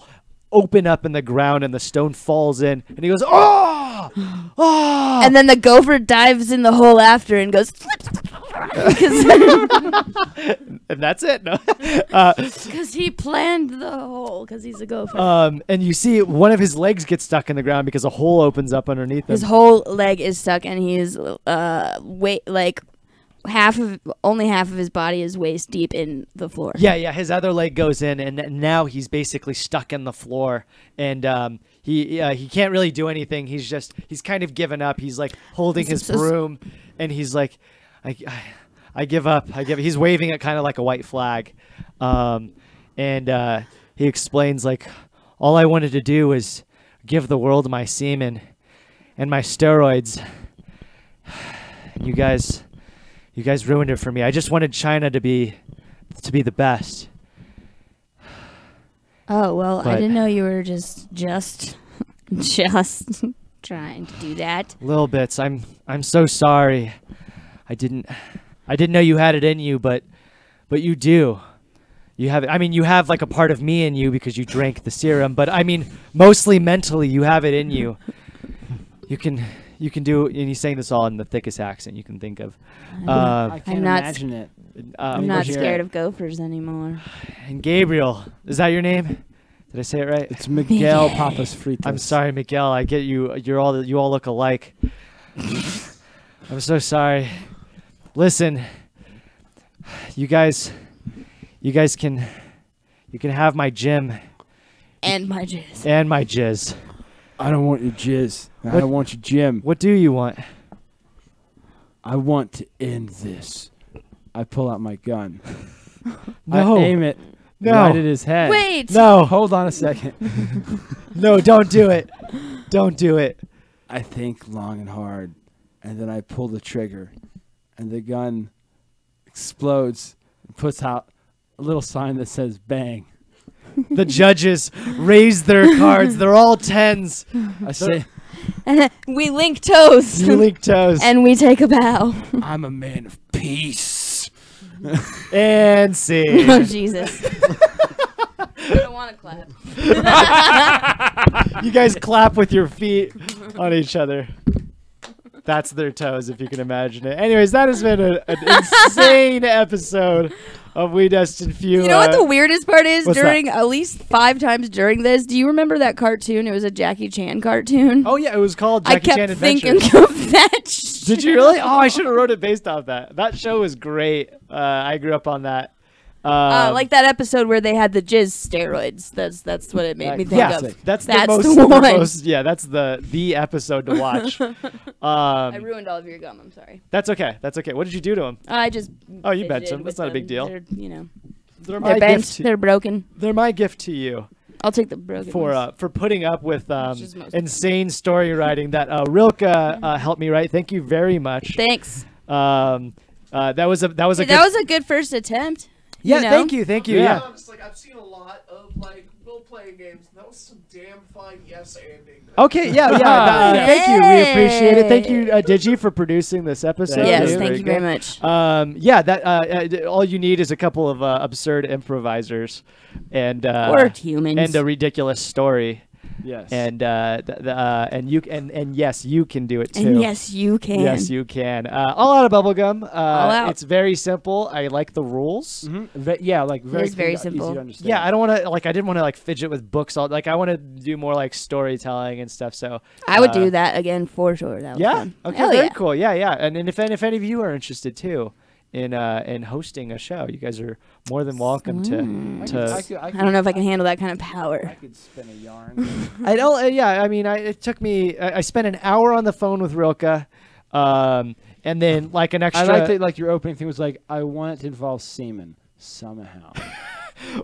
open up in the ground and the stone falls in and he goes, oh, oh. And then the gopher dives in the hole after and goes. Because And that's it. No. he planned the hole. Because he's a gopher. And you see one of his legs get stuck in the ground because a hole opens up underneath him. His whole leg is stuck, and he is only half of his body is waist deep in the floor. Yeah, his other leg goes in, and now he's basically stuck in the floor, and he can't really do anything. He's kind of given up. He's like holding his broom, and he's like, I give up. He's waving it kind of like a white flag, and he explains like, all I wanted to do was give the world my semen and my steroids. You guys ruined it for me. I just wanted China to be the best. Oh well, But- I didn't know you were just trying to do that. Little bits. I'm so sorry. I didn't know you had it in you, but you do. You have. I mean, you have like a part of me in you because you drank the serum. But I mean, mostly mentally, you have it in you. You can do. And he's saying this all in the thickest accent you can think of. I can't I'm not imagine it. I'm not hear scared it. of gophers anymore. And Gabriel, is that your name? Did I say it right? It's Miguel Papas Fritas. I'm sorry, Miguel. I get you. You all look alike. I'm so sorry. Listen, you guys can have my gym And my jizz. and my jizz. I don't want your jizz. I What- don't want your gym. What do you want? I want to end this. I pull out my gun. No. I aim it No. right at his head. Wait. No, Hold on a second. no, don't do it. Don't do it. I think long and hard, and then I pull the trigger, and the gun explodes and puts out a little sign that says bang. The judges raise their cards. They're all tens. I say, We link toes. You link toes. And we take a bow. I'm a man of peace. And Oh see. Jesus. I don't want to clap. You guys clap with your feet on each other. That's their toes, if you can imagine it. Anyways, that has been an insane episode of We Dust and Few. You know what the weirdest part is? what's During at least 5 times during this, do you remember that cartoon? It was a Jackie Chan cartoon. Oh yeah, it was called I Jackie kept Chan thinking Adventures. of that. Did you really? Oh, I should have wrote it based off that. That show was great. I grew up on that. Like that episode where they had the jizz steroids. That's what it made me think Classic. of. that's that's the most, the one. yeah, that's the episode to watch. I ruined all of your gum. I'm sorry. That's okay. That's okay. What did you do to him? I just. Oh, you benched fidgeted him. That's with not a big them. deal. They're, They're they're my bent. gift. They're broken. They're my gift to you I'll take the broken ones. for putting up with is most insane story writing that Rilke helped me write. Thank you very much. Thanks. That was a Hey, good that was a good first attempt. Yeah, You know? thank you. Yeah. Yeah. Honest, like, I've seen a lot of like role-playing games. That was some damn fine yes-anding. Okay, yeah. Thank you. We appreciate it. Thank you, Digi, for producing this episode. Yes, you. thank you very good. much. Yeah, that all you need is a couple of absurd improvisers and Or humans. and a ridiculous story. Yes. And yes, you can do it too. And yes, you can. Yes, you can. All out of bubblegum. All out. It's very simple. I like the rules. Yeah, like very, It's very easy simple. to understand. Yeah, I don't want to I didn't want to fidget with books. I want to do more storytelling and stuff. So I would do that again for sure. That was Yeah. fun. Okay. Hell Very yeah. cool. Yeah. Yeah. And if any of you are interested too in hosting a show, you guys are more than welcome to. I don't know if I can handle that kind of I power. could spin a yarn. I don't. Yeah. I mean, it took me. I spent an hour on the phone with Rilke, and then an extra. I like that. Your opening thing was I want it to involve semen somehow.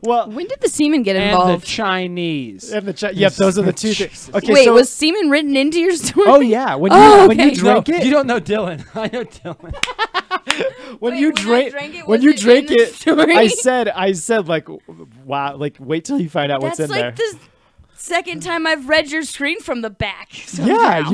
Well, When did the semen get And the involved? Chinese. and yep, those are the two things. Okay. Wait, so, was semen written into your story? Oh yeah. When Oh, when you okay. drink No, it, you don't know Dylan. I know Dylan. when Wait, you when I drink drank it, when was you it drink in the it, story? I said wow, wait till you find out what's That's in there. the second time I've read your screen from the back. Yeah, somehow.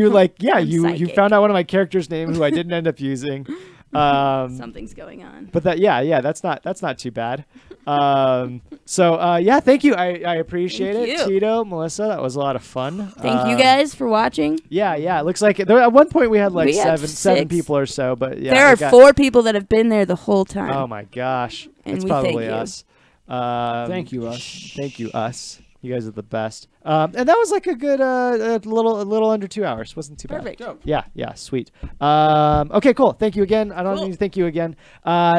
you psychic. found out one of my characters' name who I didn't end up using. Something's going on. But that's not too bad. Yeah, thank you. I appreciate Thank it, you. Tito, Melissa. That was a lot of fun. Thank you guys for watching. Yeah, it looks like at one point we had We had seven 6. people or so, but yeah, there we are got- 4 people that have been there the whole time. Oh my gosh, And it's we thank probably you. us. Thank you, us. Thank you, us. You guys are the best. And that was a good a little under 2 hours. Wasn't too bad. Perfect. Dope. Yeah, sweet. Okay, cool. Thank you again. I don't Cool. need to thank you again.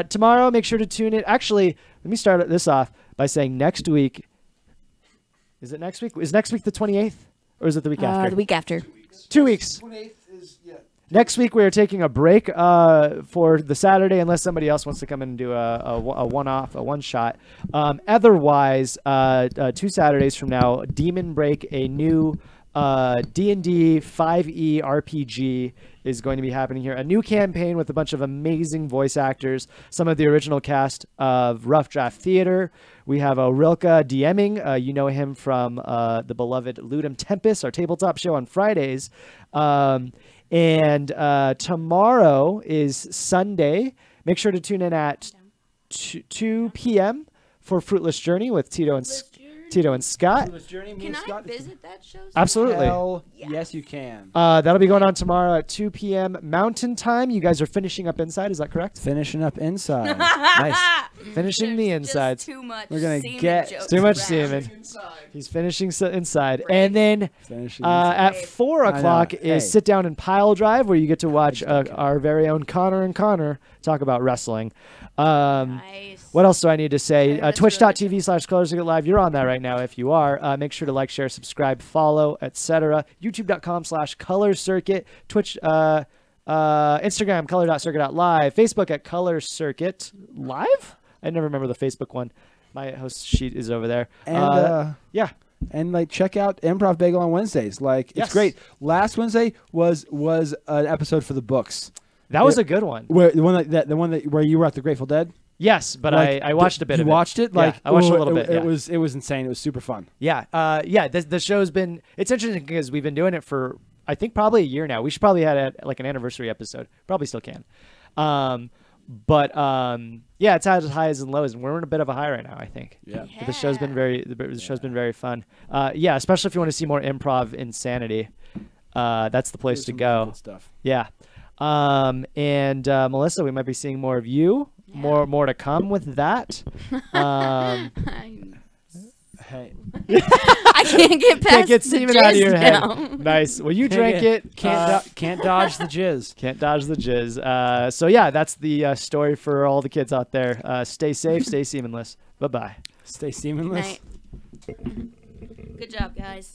Tomorrow, make sure to tune in. Actually, let me start this off by saying next week. Is it next week? Is next week the 28th? Or is it the week after? The week after. 2 weeks. 28th is, yeah. Next week, we are taking a break for the Saturday, unless somebody else wants to come in and do a one-off, a one-shot. Otherwise, 2 Saturdays from now, Demon Break, a new D&D 5e RPG is going to be happening here. A new campaign with a bunch of amazing voice actors, some of the original cast of Rough Draft Theater. We have Rilke DMing. You know him from the beloved Ludum Tempest, our tabletop show on Fridays. And tomorrow is Sunday. Make sure to tune in at 2 p.m. for Fruitless Journey with Tito and Scott. Can I visit that show? Absolutely. Hell, yes, you can. That'll be going on tomorrow at 2 p.m. Mountain Time. You guys are finishing up inside. Is that correct? Finishing up inside. Nice. Finishing the insides. Too much. We're gonna semen get jokes Too much around. semen. Inside. He's finishing inside. And then Finishing inside. at 4 o'clock know. is Hey. Sit Down and Pile Drive, where you get to watch our very own Connor and Connor talk about wrestling. Nice. What else do I need to say? Okay, that's Twitch.tv/ColorCircuit Live. You're on that right now if you are. Make sure to like, share, subscribe, follow, etc. YouTube.com/ColorCircuit. Twitch, Instagram, color.circuit.live. Facebook at Color Circuit Live? I never remember the Facebook one. My host sheet is over there. And Yeah. and check out Improv Bagel on Wednesdays. Yes. It's great. Last Wednesday was an episode for the books. That was a good one. Where the one that where you were at the Grateful Dead. Yes, but I watched a bit You of it. watched it? Yeah, I watched a little bit. It Yeah. was insane. It was super fun. Yeah, the show's been. It's interesting because we've been doing it for I think probably a year now. We should probably have an anniversary episode. Probably still can. Yeah, it's had highs and lows, and we're in a bit of a high right now. I think. Yeah. But the show's been very fun. Yeah, especially if you want to see more improv insanity. That's the place to Some go. good stuff. Yeah. And Melissa, we might be seeing more of you. Yeah. More to come with that. Hey, I can't get past Can't get the semen out of your jizz head. now. Nice. Well, you drank it. Can't dodge the jizz. Can't dodge the jizz. So yeah, that's the story for all the kids out there. Stay safe, stay semenless. Bye-bye. Stay semenless. Night. Good job, guys.